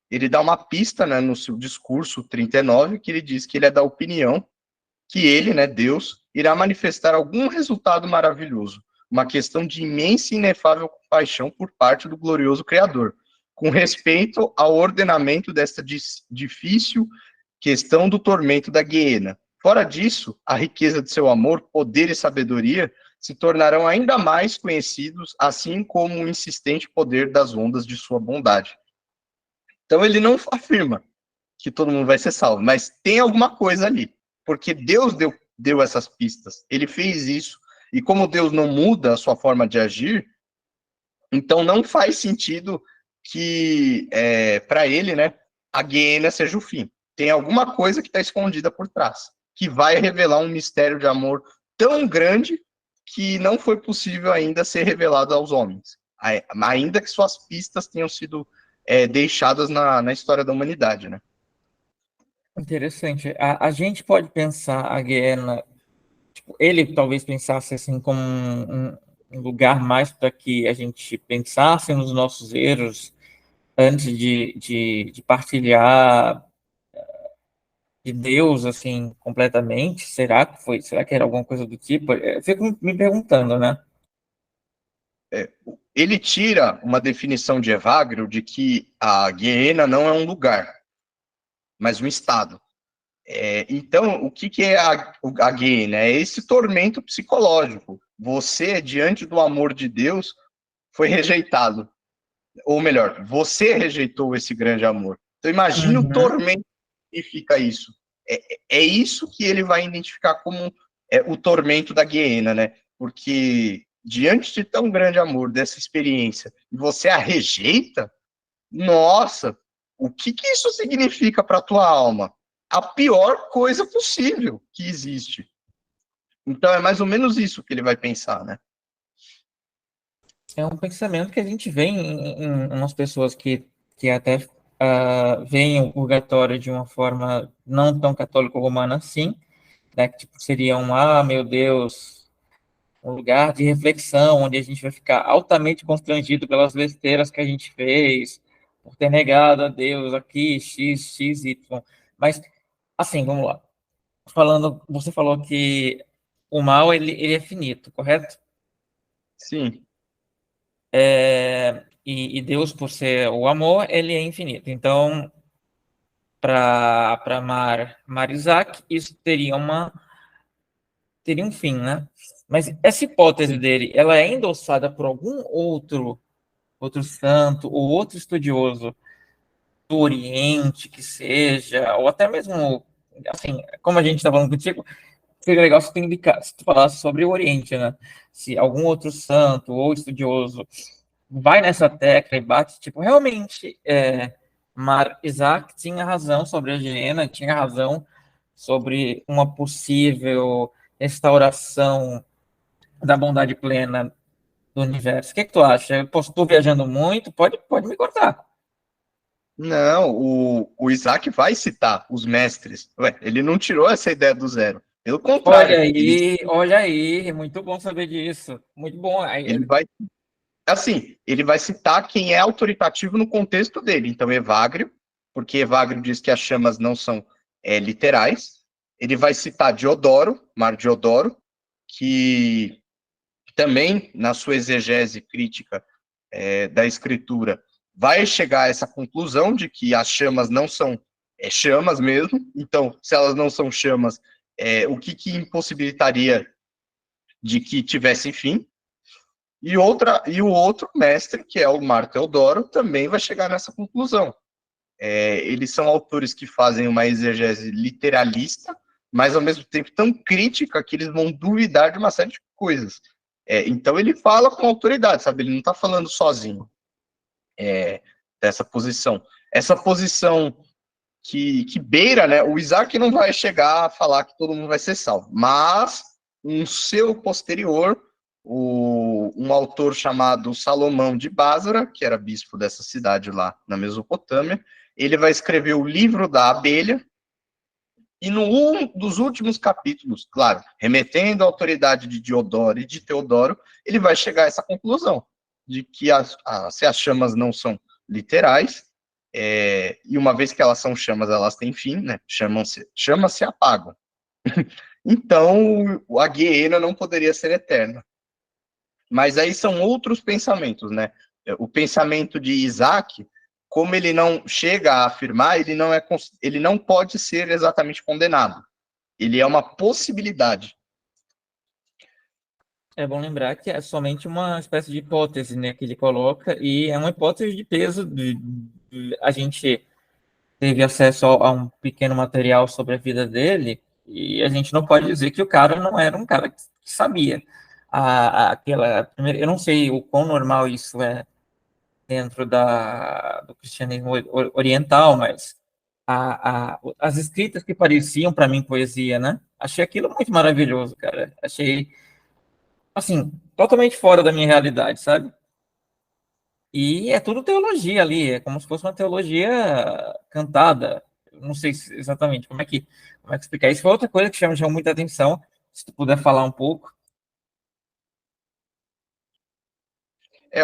ele dá uma pista, né, no seu discurso 39, que ele diz que ele é da opinião que ele, né, Deus, irá manifestar algum resultado maravilhoso, uma questão de imensa e inefável compaixão por parte do glorioso Criador, com respeito ao ordenamento desta difícil questão do tormento da Guiena. Fora disso, a riqueza de seu amor, poder e sabedoria se tornarão ainda mais conhecidos, assim como o insistente poder das ondas de sua bondade. Então ele não afirma que todo mundo vai ser salvo, mas tem alguma coisa ali, porque Deus deu essas pistas, ele fez isso, e como Deus não muda a sua forma de agir, então não faz sentido que, para ele, né, a Guiena seja o fim. Tem alguma coisa que está escondida por trás, que vai revelar um mistério de amor tão grande que não foi possível ainda ser revelado aos homens, ainda que suas pistas tenham sido deixadas na história da humanidade, né? Interessante. A gente pode pensar a Guiana, tipo, ele talvez pensasse assim como um lugar mais para que a gente pensasse nos nossos erros antes de partilhar de Deus assim completamente. Será que foi? Será que era alguma coisa do tipo? Eu fico me perguntando, né? Ele tira uma definição de Evagrio de que a Guiena não é um lugar, mas um estado. Então, o que é a Guiena? É esse tormento psicológico. Você, diante do amor de Deus, foi rejeitado. Ou melhor, você rejeitou esse grande amor. Então, imagine o Uhum. tormento que significa isso. É isso que ele vai identificar como o tormento da Guiena, né? Porque diante de tão grande amor, dessa experiência, e você a rejeita, nossa, o que isso significa para a tua alma? A pior coisa possível que existe. Então é mais ou menos isso que ele vai pensar, né? É um pensamento que a gente vê em umas pessoas que até veem o purgatório de uma forma não tão católico-romana assim, né? Que tipo, seria meu Deus, um lugar de reflexão, onde a gente vai ficar altamente constrangido pelas besteiras que a gente fez, por ter negado a Deus aqui, X, Y. Mas, assim, vamos lá. Você falou que o mal, ele é finito, correto? Sim, E Deus, por ser o amor, ele é infinito. Então, para amar Isaac, isso teria um fim, né? Mas essa hipótese sim. dele, ela é endossada por algum outro santo ou outro estudioso do Oriente que seja, ou até mesmo, assim, como a gente está falando contigo, seria legal se tu falasse sobre o Oriente, né? Se algum outro santo ou estudioso vai nessa tecla e bate, tipo, realmente, Isaac tinha razão sobre a higiene, tinha razão sobre uma possível restauração da bondade plena do universo. O que tu acha? Eu estou viajando muito? Pode me cortar. Não, o Isaac vai citar os mestres. Ué, ele não tirou essa ideia do zero. Pelo contrário, Olha aí, muito bom saber disso. Muito bom. ele vai, assim, ele vai citar quem é autoritativo no contexto dele. Então, Evagrio, porque Evagrio diz que as chamas não são literais. Ele vai citar Diodoro, Mar Diodoro, que também, na sua exegese crítica da escritura, vai chegar a essa conclusão de que as chamas não são chamas mesmo. Então, se elas não são chamas, o que impossibilitaria de que tivesse fim? E o outro mestre, que é o Mar Teodoro, também vai chegar nessa conclusão. Eles são autores que fazem uma exegese literalista, mas ao mesmo tempo tão crítica que eles vão duvidar de uma série de coisas. Então ele fala com autoridade, sabe? Ele não está falando sozinho dessa posição. Essa posição que beira, né? O Isaac não vai chegar a falar que todo mundo vai ser salvo, mas um seu posterior, um autor chamado Salomão de Bázara, que era bispo dessa cidade lá na Mesopotâmia, ele vai escrever o livro da abelha, e num dos últimos capítulos, claro, remetendo à autoridade de Diodoro e de Teodoro, ele vai chegar a essa conclusão, de que se as chamas não são literais, e uma vez que elas são chamas, elas têm fim, né? Chamas se apagam. Então, a Guiena não poderia ser eterna. Mas aí são outros pensamentos, né? O pensamento de Isaac, como ele não chega a afirmar, ele não pode ser exatamente condenado. Ele é uma possibilidade. É bom lembrar que é somente uma espécie de hipótese, né, que ele coloca, e é uma hipótese de peso. A gente teve acesso a um pequeno material sobre a vida dele, e a gente não pode dizer que o cara não era um cara que sabia. Eu não sei o quão normal isso é dentro do cristianismo oriental, mas as escritas que pareciam para mim poesia, né? Achei aquilo muito maravilhoso, cara. Achei, assim, totalmente fora da minha realidade, sabe? E é tudo teologia ali, é como se fosse uma teologia cantada. Não sei exatamente como é que explicar isso. Foi outra coisa que chamou muita atenção, se tu puder falar um pouco.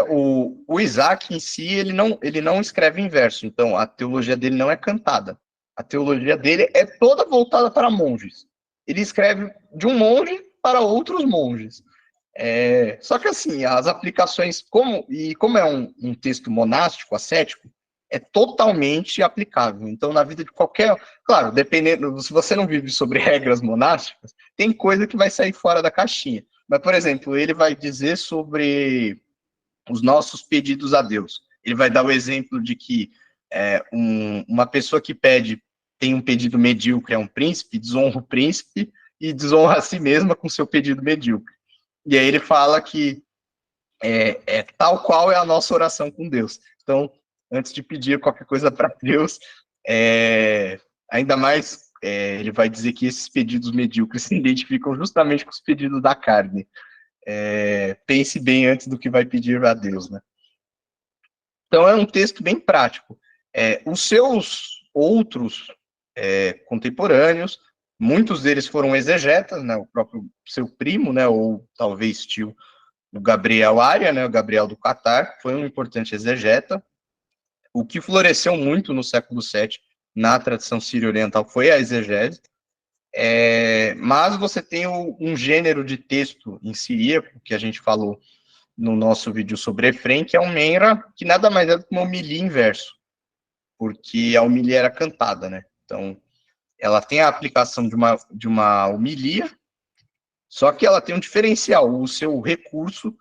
O Isaac em si, ele não escreve em verso, então a teologia dele não é cantada. A teologia dele é toda voltada para monges. Ele escreve de um monge para outros monges. Só que assim, as aplicações, como é um texto monástico, ascético, é totalmente aplicável. Então, na vida de qualquer... Claro, dependendo, se você não vive sobre regras monásticas, tem coisa que vai sair fora da caixinha. Mas, por exemplo, ele vai dizer sobre os nossos pedidos a Deus. Ele vai dar o exemplo de que uma pessoa que tem um pedido medíocre a um príncipe, desonra o príncipe e desonra a si mesma com seu pedido medíocre. E aí ele fala que tal qual é a nossa oração com Deus. Então, antes de pedir qualquer coisa para Deus, ainda mais ele vai dizer que esses pedidos medíocres se identificam justamente com os pedidos da carne. Pense bem antes do que vai pedir a Deus, né? Então, é um texto bem prático. Os seus outros contemporâneos, muitos deles foram exegetas, né? O próprio seu primo, né? Ou talvez tio do Gabriel Arya, né? O Gabriel do Catar, foi um importante exegeta. O que floresceu muito no século VII na tradição sírio-oriental foi a exegese. Mas você tem um gênero de texto em siríaco, que a gente falou no nosso vídeo sobre Efrem, que é um menra, que nada mais é do que uma homilia em verso, porque a homilia era cantada, né? Então, ela tem a aplicação de uma homilia, só que ela tem um diferencial, o seu recurso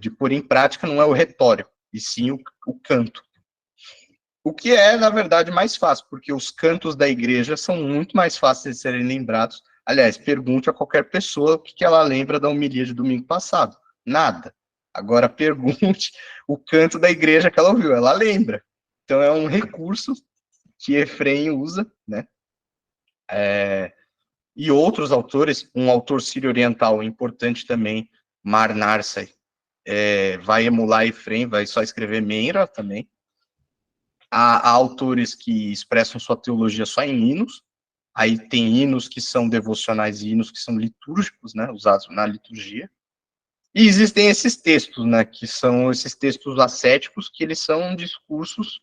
de pôr em prática não é o retórico, e sim o canto. O que é, na verdade, mais fácil, porque os cantos da igreja são muito mais fáceis de serem lembrados. Aliás, pergunte a qualquer pessoa o que ela lembra da homilia de domingo passado. Nada. Agora, pergunte o canto da igreja que ela ouviu. Ela lembra. Então, é um recurso que Efrem usa, né? E outros autores, um autor sírio-oriental importante também, Mar Narsai, vai emular Efrem, vai só escrever Menra também. Há autores que expressam sua teologia só em hinos, aí tem hinos que são devocionais e hinos que são litúrgicos, né, usados na liturgia. E existem esses textos, né, que são esses textos ascéticos, que eles são discursos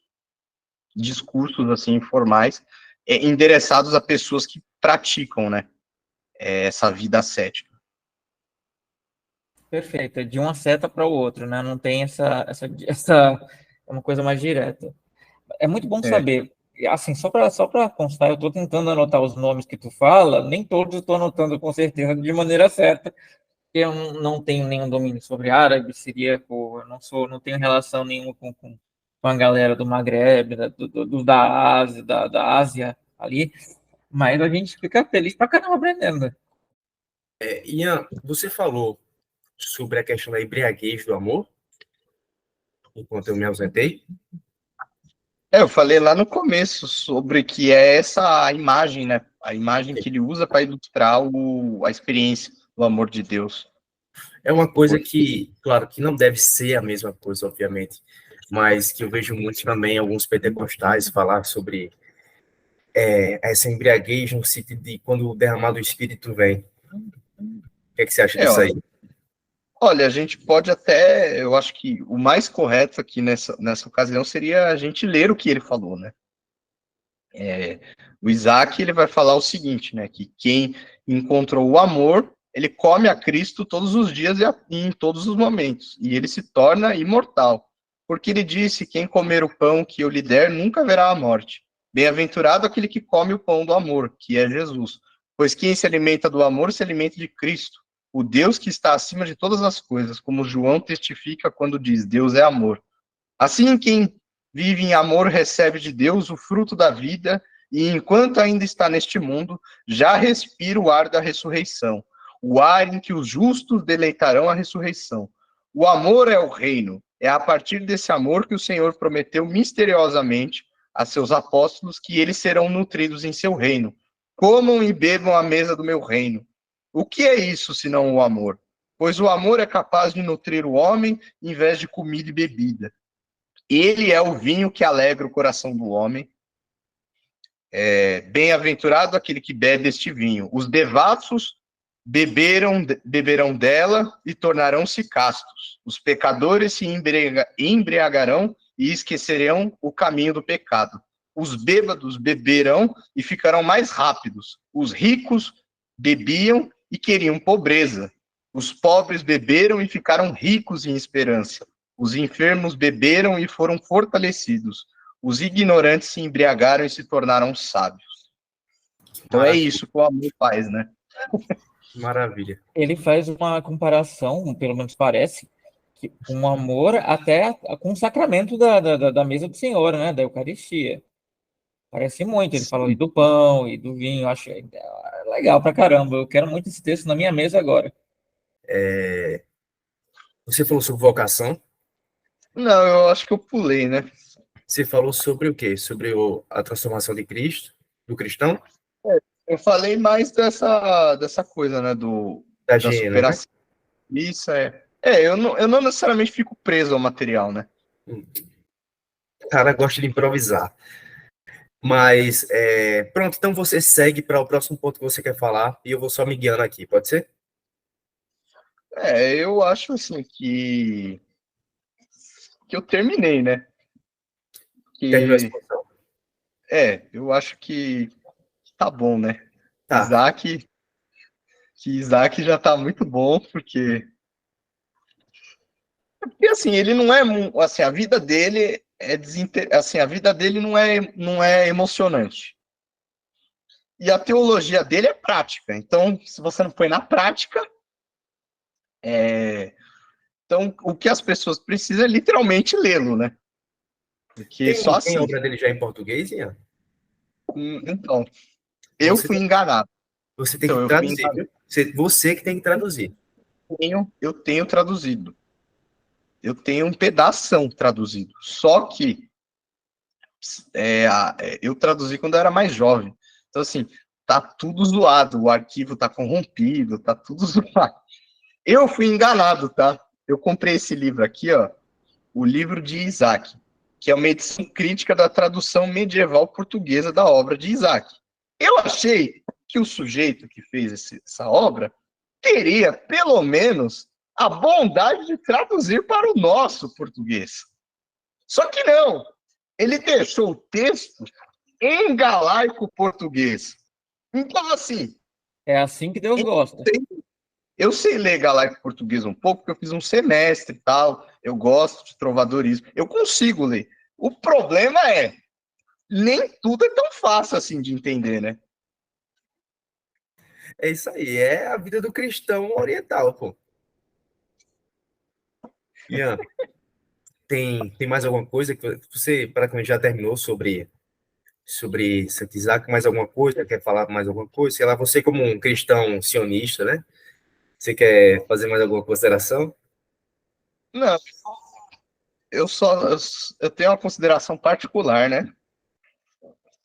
assim, informais, endereçados a pessoas que praticam, né, essa vida ascética. Perfeito, é de uma seta para o outro, né? Não tem essa uma coisa mais direta. É muito bom saber. Assim, só para constar, eu estou tentando anotar os nomes que tu fala, nem todos eu estou anotando com certeza de maneira certa, porque eu não tenho nenhum domínio sobre árabe, siríaco, eu não tenho relação nenhuma com a galera do Maghreb, da Ásia, da Ásia ali, mas a gente fica feliz pra caramba aprendendo. Ian, você falou sobre a questão da embriaguez do amor, enquanto eu me ausentei. Eu falei lá no começo sobre que é essa imagem, né? A imagem que ele usa para ilustrar a experiência do amor de Deus. É uma coisa que, claro, que não deve ser a mesma coisa, obviamente, mas que eu vejo muito também alguns pentecostais falar sobre essa embriaguez no sentido de quando o derramado Espírito vem. O que é que você acha disso aí? Olha, a gente pode até, eu acho que o mais correto aqui nessa ocasião seria a gente ler o que ele falou, né? O Isaac, ele vai falar o seguinte, né? Que quem encontrou o amor, ele come a Cristo todos os dias e em todos os momentos, e ele se torna imortal. Porque ele disse, quem comer o pão que eu lhe der, nunca verá a morte. Bem-aventurado aquele que come o pão do amor, que é Jesus. Pois quem se alimenta do amor, se alimenta de Cristo, o Deus que está acima de todas as coisas, como João testifica quando diz, Deus é amor. Assim, quem vive em amor, recebe de Deus o fruto da vida, e enquanto ainda está neste mundo, já respira o ar da ressurreição, o ar em que os justos deleitarão a ressurreição. O amor é o reino, é a partir desse amor que o Senhor prometeu misteriosamente a seus apóstolos que eles serão nutridos em seu reino. Comam e bebam à mesa do meu reino. O que é isso, senão o amor? Pois o amor é capaz de nutrir o homem em vez de comida e bebida. Ele é o vinho que alegra o coração do homem. Bem-aventurado aquele que bebe este vinho. Os devassos beberão dela e tornarão-se castos. Os pecadores se embriagarão e esquecerão o caminho do pecado. Os bêbados beberão e ficarão mais rápidos. Os ricos bebiam e queriam pobreza. Os pobres beberam e ficaram ricos em esperança. Os enfermos beberam e foram fortalecidos. Os ignorantes se embriagaram e se tornaram sábios. Então é isso que o amor faz, né? Maravilha. Ele faz uma comparação, pelo menos parece, que um amor até com o sacramento da mesa do Senhor, né? Da Eucaristia. Parece muito. Ele fala ali do pão e do vinho. Eu acho legal pra caramba. Eu quero muito esse texto na minha mesa agora. Você falou sobre vocação. Não, eu acho que eu pulei, né? Você falou sobre o quê? Sobre a transformação de Cristo, do cristão? Eu falei mais dessa coisa, né? Da Da gênero, né? superação. Isso é. Eu não necessariamente fico preso ao material, né? O cara gosta de improvisar. Mas, pronto, então você segue para o próximo ponto que você quer falar e eu vou só me guiando aqui, pode ser? Eu acho assim que eu terminei, né? Terminou a exposição. Eu acho que tá bom, né? Tá. Isaac já tá muito bom, porque assim, ele não é, assim, a vida dele assim, a vida dele não é emocionante. E a teologia dele é prática. Então, se você não põe na prática, então o que as pessoas precisam é literalmente lê-lo, né? Porque só assim. Tem obra dele já em português, Ian? Então, eu fui enganado. Você tem que traduzir, viu? Você que tem que traduzir. Eu tenho traduzido. Eu tenho um pedação traduzido. Só que eu traduzi quando eu era mais jovem. Então, assim, tá tudo zoado. O arquivo tá corrompido, tá tudo zoado. Eu fui enganado, tá? Eu comprei esse livro aqui, ó. O livro de Isaac, que é uma edição crítica da tradução medieval portuguesa da obra de Isaac. Eu achei que o sujeito que fez essa obra teria, pelo menos, a bondade de traduzir para o nosso português. Só que não. Ele deixou o texto em galaico português. Então, assim... É assim que Deus gosta. Eu sei ler galaico português um pouco, porque eu fiz um semestre e tal. Eu gosto de trovadorismo. Eu consigo ler. O problema é, nem tudo é tão fácil assim de entender, né? É isso aí, é a vida do cristão oriental, pô. Ian, tem mais alguma coisa que você praticamente já terminou sobre Santo Isaac? Mais alguma coisa? Quer falar mais alguma coisa? Sei lá, você como um cristão sionista, né? Você quer fazer mais alguma consideração? Não, eu tenho uma consideração particular, né,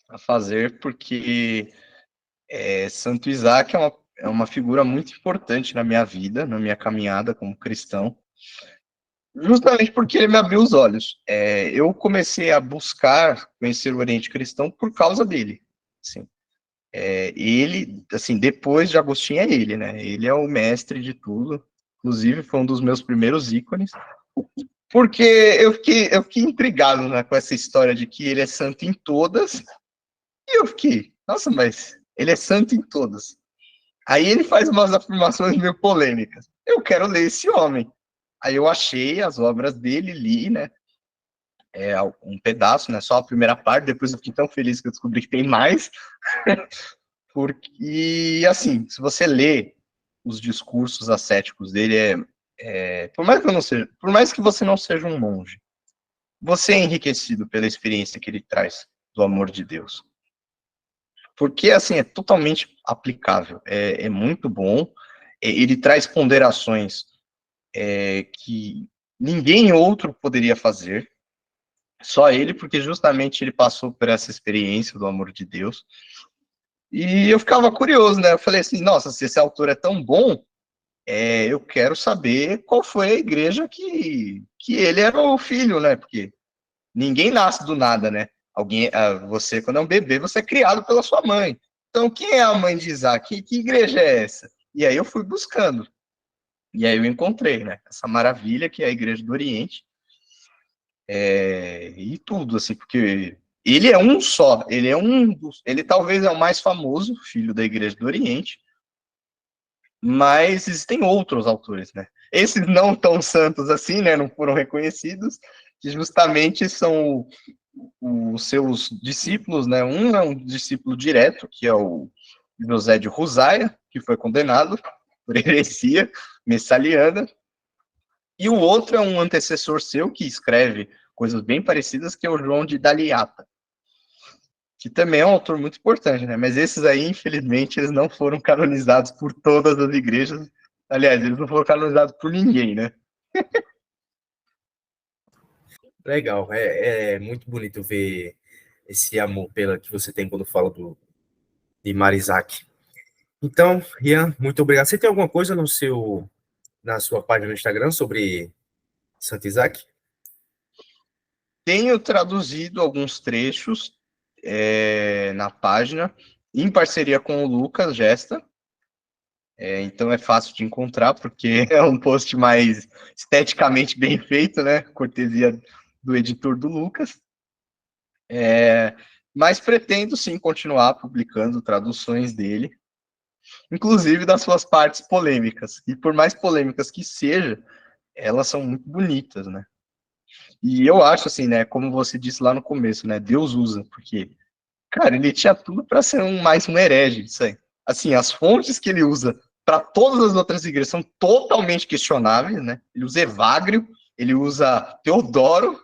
a fazer, porque Santo Isaac é uma figura muito importante na minha vida, na minha caminhada como cristão, justamente porque ele me abriu os olhos. Eu comecei a buscar conhecer o Oriente Cristão por causa dele. Assim. Ele, assim, depois de Agostinho é ele, né? Ele é o mestre de tudo. Inclusive, foi um dos meus primeiros ícones. Porque eu fiquei intrigado, né, com essa história de que ele é santo em todas. E eu fiquei, nossa, mas ele é santo em todas. Aí ele faz umas afirmações meio polêmicas. Eu quero ler esse homem. Aí eu achei as obras dele, li, né? Um pedaço, né? Só a primeira parte. Depois eu fiquei tão feliz que eu descobri que tem mais. Porque, assim, se você lê os discursos ascéticos dele, por mais que você não seja um monge, você é enriquecido pela experiência que ele traz do amor de Deus. Porque, assim, é totalmente aplicável, é muito bom, ele traz ponderações que ninguém outro poderia fazer, só ele, porque justamente ele passou por essa experiência do amor de Deus. E eu ficava curioso, né? Eu falei assim, nossa, se esse autor é tão bom, eu quero saber qual foi a igreja que ele era o filho, né? Porque ninguém nasce do nada, né? Você, quando é um bebê, você é criado pela sua mãe. Então, quem é a mãe de Isaac? Que igreja é essa? E aí eu fui buscando. E aí eu encontrei, né? Essa maravilha que é a Igreja do Oriente. E tudo, assim, porque ele é um só. Ele talvez é o mais famoso filho da Igreja do Oriente, mas existem outros autores, né? Esses não tão santos assim, né? Não foram reconhecidos, que justamente são os seus discípulos, né? Um é um discípulo direto, que é o José de Ruzaia, que foi condenado por heresia messaliana, e o outro é um antecessor seu, que escreve coisas bem parecidas, que é o João de Daliata, que também é um autor muito importante, né? Mas esses aí, infelizmente, eles não foram canonizados por todas as igrejas. Aliás, eles não foram canonizados por ninguém, né? Legal, é muito bonito ver esse amor pela que você tem quando fala de Marizac. Então, Ian, muito obrigado. Você tem alguma coisa na sua página no Instagram sobre Santo Isaac? Tenho traduzido alguns trechos na página, em parceria com o Lucas Gesta. Então é fácil de encontrar, porque é um post mais esteticamente bem feito, né? Cortesia do editor do Lucas. Mas pretendo sim continuar publicando traduções dele, inclusive das suas partes polêmicas. E por mais polêmicas que seja, elas são muito bonitas, né? E eu acho assim, né? Como você disse lá no começo, né? Deus usa, porque, cara, ele tinha tudo para ser mais um herege, isso aí. Assim, as fontes que ele usa para todas as outras igrejas são totalmente questionáveis, né? Ele usa Evagrio, ele usa Teodoro,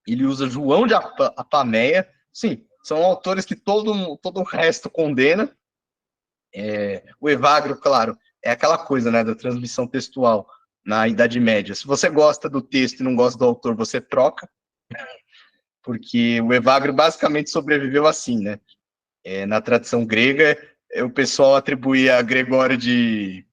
ele usa João de Apameia. Sim, são autores que todo o resto condena. O Evagrio, claro, é aquela coisa, né, da transmissão textual na Idade Média. Se você gosta do texto e não gosta do autor, você troca, porque o Evagrio basicamente sobreviveu assim, né? Na tradição grega, o pessoal atribuía a Gregório de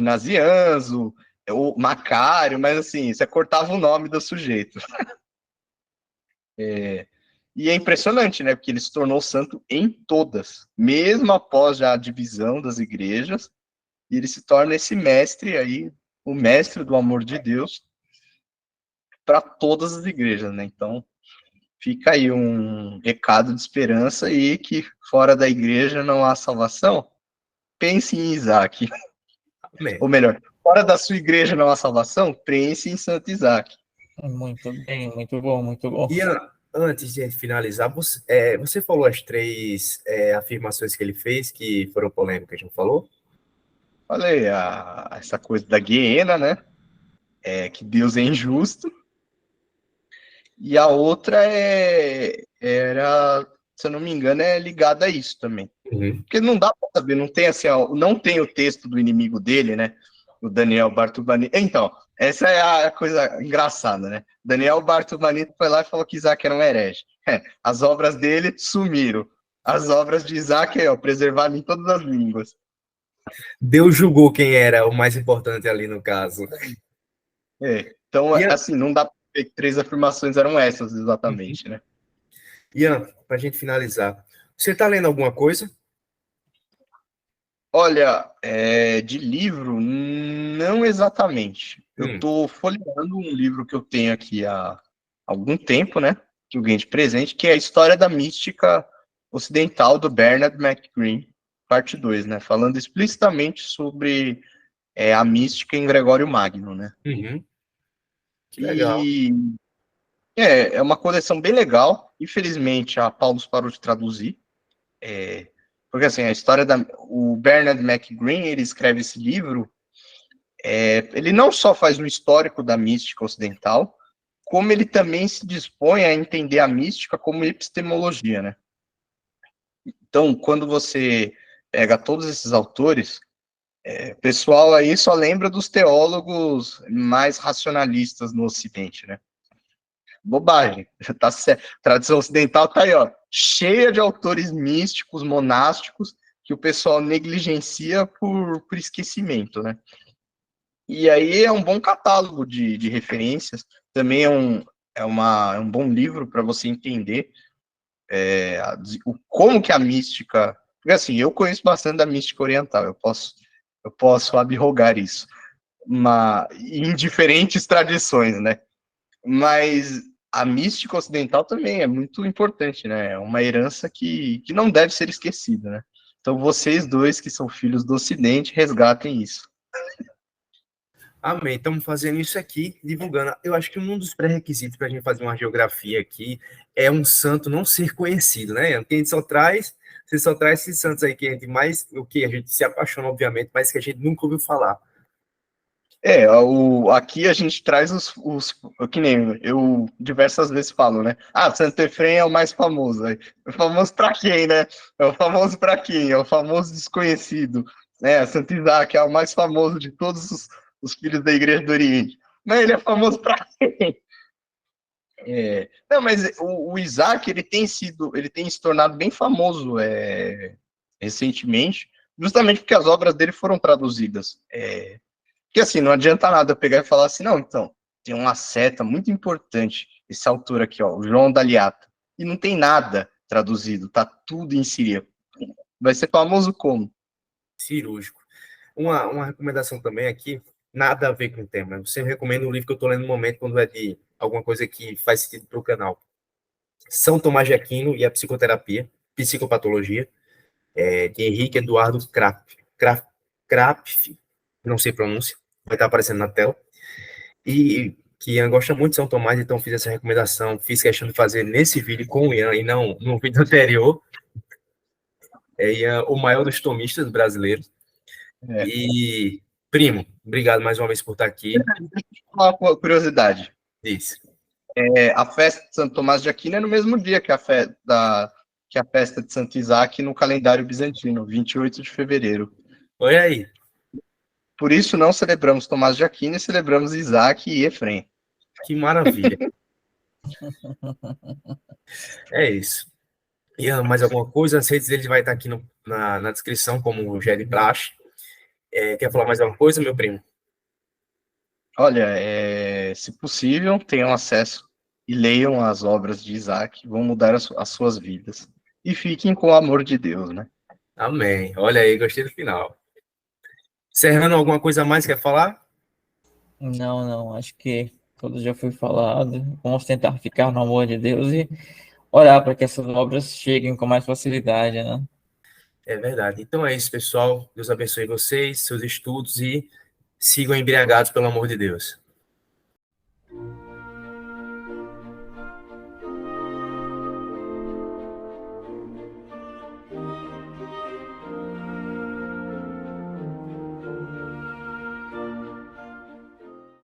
Nazianzo, o Macário, mas assim, você cortava o nome do sujeito. E é impressionante, né? Porque ele se tornou santo em todas, mesmo após já a divisão das igrejas, e ele se torna esse mestre aí, o mestre do amor de Deus para todas as igrejas, né? Então, fica aí um recado de esperança e que fora da igreja não há salvação. Pense em Isaac. Amém. Ou melhor, fora da sua igreja não há salvação, pense em Santo Isaac. Muito bem, muito bom, muito bom. Ian, antes de finalizar, você falou as três afirmações que ele fez que foram polêmicas, não falou? Falei, essa coisa da Guiena, né? Que Deus é injusto. E a outra era, se eu não me engano, é ligada a isso também. Uhum. Porque não dá para saber, não tem o texto do inimigo dele, né? O Daniel Bartubani. Então, essa é a coisa engraçada, né? Daniel Bartubani foi lá e falou que Isaac era um herege. As obras dele sumiram. As obras de Isaac, preservado em todas as línguas. Deus julgou quem era o mais importante ali no caso. Então, assim, não dá para ver que três afirmações eram essas exatamente, né? Ian, para a gente finalizar, você está lendo alguma coisa? Olha, de livro, não exatamente. Eu estou folheando um livro que eu tenho aqui há algum tempo, né? Que eu ganhei de presente, que é a História da Mística Ocidental do Bernard McGreen, parte 2, né? Falando explicitamente sobre a mística em Gregório Magno, né? Uhum. Que legal. E é uma coleção bem legal. Infelizmente, a Paulus parou de traduzir. Porque, assim, o Bernard McGreen, ele escreve esse livro ele não só faz um histórico da mística ocidental, como ele também se dispõe a entender a mística como epistemologia, né? Então, quando você pega todos esses autores, o pessoal aí só lembra dos teólogos mais racionalistas no Ocidente, né? Bobagem, tá certo. A tradição ocidental tá aí, ó, cheia de autores místicos, monásticos, que o pessoal negligencia por esquecimento, né? E aí é um bom catálogo de referências, também é um bom livro para você entender como que a mística... Porque assim, eu conheço bastante da mística oriental, eu posso abrogar isso, em diferentes tradições, né? Mas a mística ocidental também é muito importante, né? É uma herança que não deve ser esquecida, né? Então vocês dois, que são filhos do Ocidente, resgatem isso. Amém. Estamos fazendo isso aqui, divulgando. Eu acho que um dos pré-requisitos para a gente fazer uma geografia aqui é um santo não ser conhecido, né? Porque a gente você só traz esses santos aí que a gente mais, o que a gente se apaixona, obviamente, mas que a gente nunca ouviu falar. Aqui a gente traz que nem eu diversas vezes falo, né? Ah, Santo Efrem é o mais famoso. É famoso para quem, né? É o famoso para quem? É o famoso desconhecido. Né? Santo Isaac é o mais famoso de todos os filhos da Igreja do Oriente. Mas ele é famoso para quem? Não, mas o Isaac, ele tem se tornado bem famoso recentemente, justamente porque as obras dele foram traduzidas. Porque assim, não adianta nada eu pegar e falar assim, não, então, tem uma seta muito importante, esse autor aqui, ó, o João da Liata, e não tem nada traduzido, tá tudo em sírio. Vai ser famoso como? Cirúrgico. Uma recomendação também aqui, nada a ver com o tema. Eu sempre recomendo um livro que eu estou lendo no momento, quando é de alguma coisa que faz sentido para o canal. São Tomás de Aquino e a Psicoterapia, Psicopatologia, de Henrique Eduardo Krapf, não sei pronúncia, vai estar aparecendo na tela. E que Ian gosta muito de São Tomás, então fiz essa recomendação, fiz questão de fazer nesse vídeo com o Ian e não no vídeo anterior. Ian, o maior dos tomistas brasileiros. E, primo, obrigado mais uma vez por estar aqui. Uma curiosidade. Isso. A festa de Santo Tomás de Aquino é no mesmo dia que a festa de Santo Isaac no calendário bizantino, 28 de fevereiro. Olha aí. Por isso não celebramos Tomás de Aquino e celebramos Isaac e Efrem. Que maravilha. É isso. Ian, mais alguma coisa? As redes dele vai estar aqui na descrição, como já é de praxe. Quer falar mais alguma coisa, meu primo? Olha, se possível, tenham acesso e leiam as obras de Isaac, vão mudar as suas vidas. E fiquem com o amor de Deus, né? Amém. Olha aí, gostei do final. Serrano, alguma coisa a mais quer falar? Não, acho que tudo já foi falado. Vamos tentar ficar no amor de Deus e orar para que essas obras cheguem com mais facilidade, né? É verdade. Então é isso, pessoal. Deus abençoe vocês, seus estudos e sigam embriagados pelo amor de Deus.